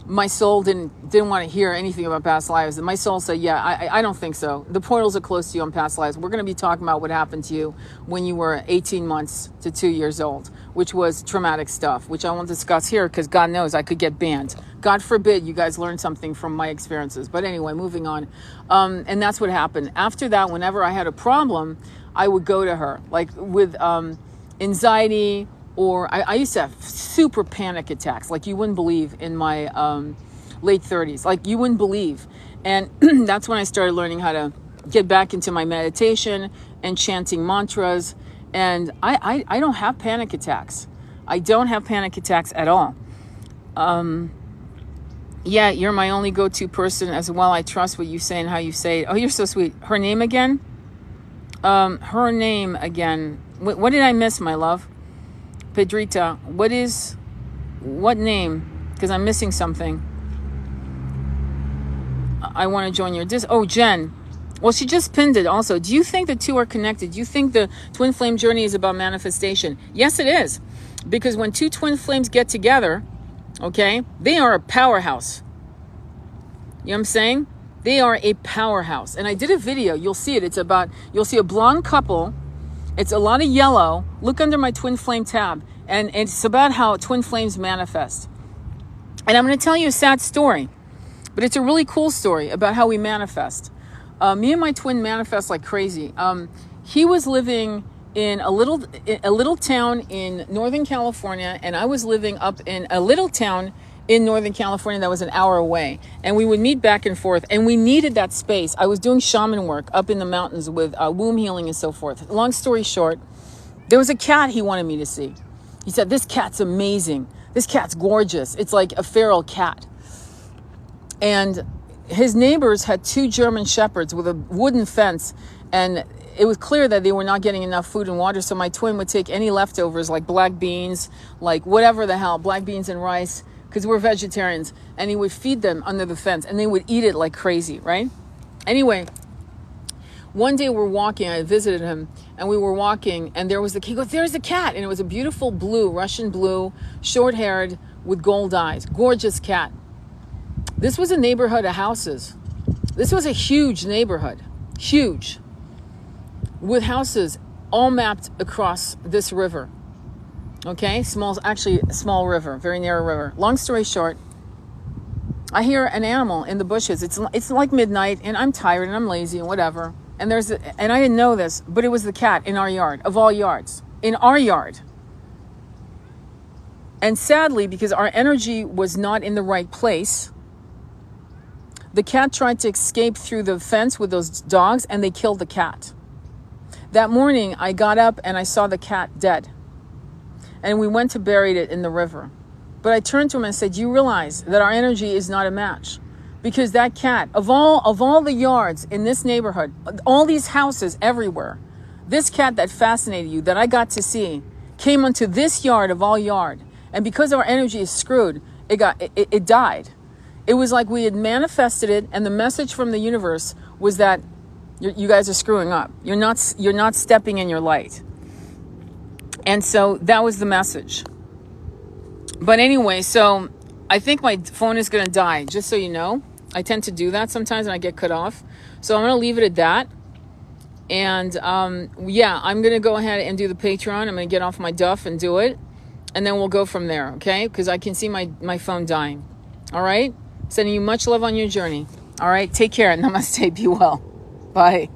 my soul didn't want to hear anything about past lives. And my soul said, yeah, I don't think so. The portals are close to you on past lives. We're going to be talking about what happened to you when you were 18 months to 2 years old, which was traumatic stuff, which I won't discuss here because God knows I could get banned. God forbid you guys learn something from my experiences. But anyway, moving on. And that's what happened. After that, whenever I had a problem, I would go to her, like with anxiety, or I used to have super panic attacks, like you wouldn't believe, in my late 30s, like you wouldn't believe. And that's when I started learning how to get back into my meditation and chanting mantras. And I don't have panic attacks. I don't have panic attacks at all. Yeah, you're my only go-to person as well. I trust what you say and how you say it. Oh, you're so sweet. Her name again? Her name again. What did I miss, my love? Pedrita, what name? Because I'm missing something. I want to join your Jen. Well, she just pinned it also. Do you think the two are connected? Do you think the twin flame journey is about manifestation? Yes, it is. Because when two twin flames get together, okay, they are a powerhouse. You know what I'm saying? They are a powerhouse. And I did a video. You'll see it. You'll see a blonde couple. It's a lot of yellow. Look under my twin flame tab. And it's about how twin flames manifest. And I'm going to tell you a sad story. But it's a really cool story about how we manifest. Me and my twin manifest like crazy. He was living in a little town in Northern California. And I was living up in a little town in Northern California that was an hour away. And we would meet back and forth. And we needed that space. I was doing shaman work up in the mountains with womb healing and so forth. Long story short, there was a cat he wanted me to see. He said, this cat's amazing. This cat's gorgeous. It's like a feral cat. And his neighbors had 2 German shepherds with a wooden fence. And it was clear that they were not getting enough food and water. So my twin would take any leftovers, like black beans, like whatever the hell, black beans and rice, because we're vegetarians, and he would feed them under the fence, and they would eat it like crazy, right? Anyway, one day we're walking, I visited him, and we were walking, and he goes, there's the cat, and it was a beautiful blue, Russian blue, short-haired, with gold eyes, gorgeous cat. This was a neighborhood of houses. This was a huge neighborhood, huge, with houses all mapped across this river. Okay, small river, very narrow river. Long story short, I hear an animal in the bushes. It's like midnight, and I'm tired and I'm lazy and whatever. And and I didn't know this, but it was the cat in our yard, of all yards, in our yard. And sadly, because our energy was not in the right place, the cat tried to escape through the fence with those dogs, and they killed the cat. That morning, I got up and I saw the cat dead. And we went to bury it in the river. But I turned to him and said, do you realize that our energy is not a match? Because that cat, of all the yards in this neighborhood, all these houses everywhere, this cat that fascinated you, that I got to see, came onto this yard of all yard. And because our energy is screwed, it died. It was like we had manifested it, and the message from the universe was that you guys are screwing up. You're not stepping in your light. And so that was the message. But anyway, so I think my phone is going to die, just so you know. I tend to do that sometimes and I get cut off. So I'm going to leave it at that. And yeah, I'm going to go ahead and do the Patreon. I'm going to get off my duff and do it. And then we'll go from there, okay? Because I can see my phone dying. All right? Sending you much love on your journey. All right? Take care. Namaste. Be well. Bye.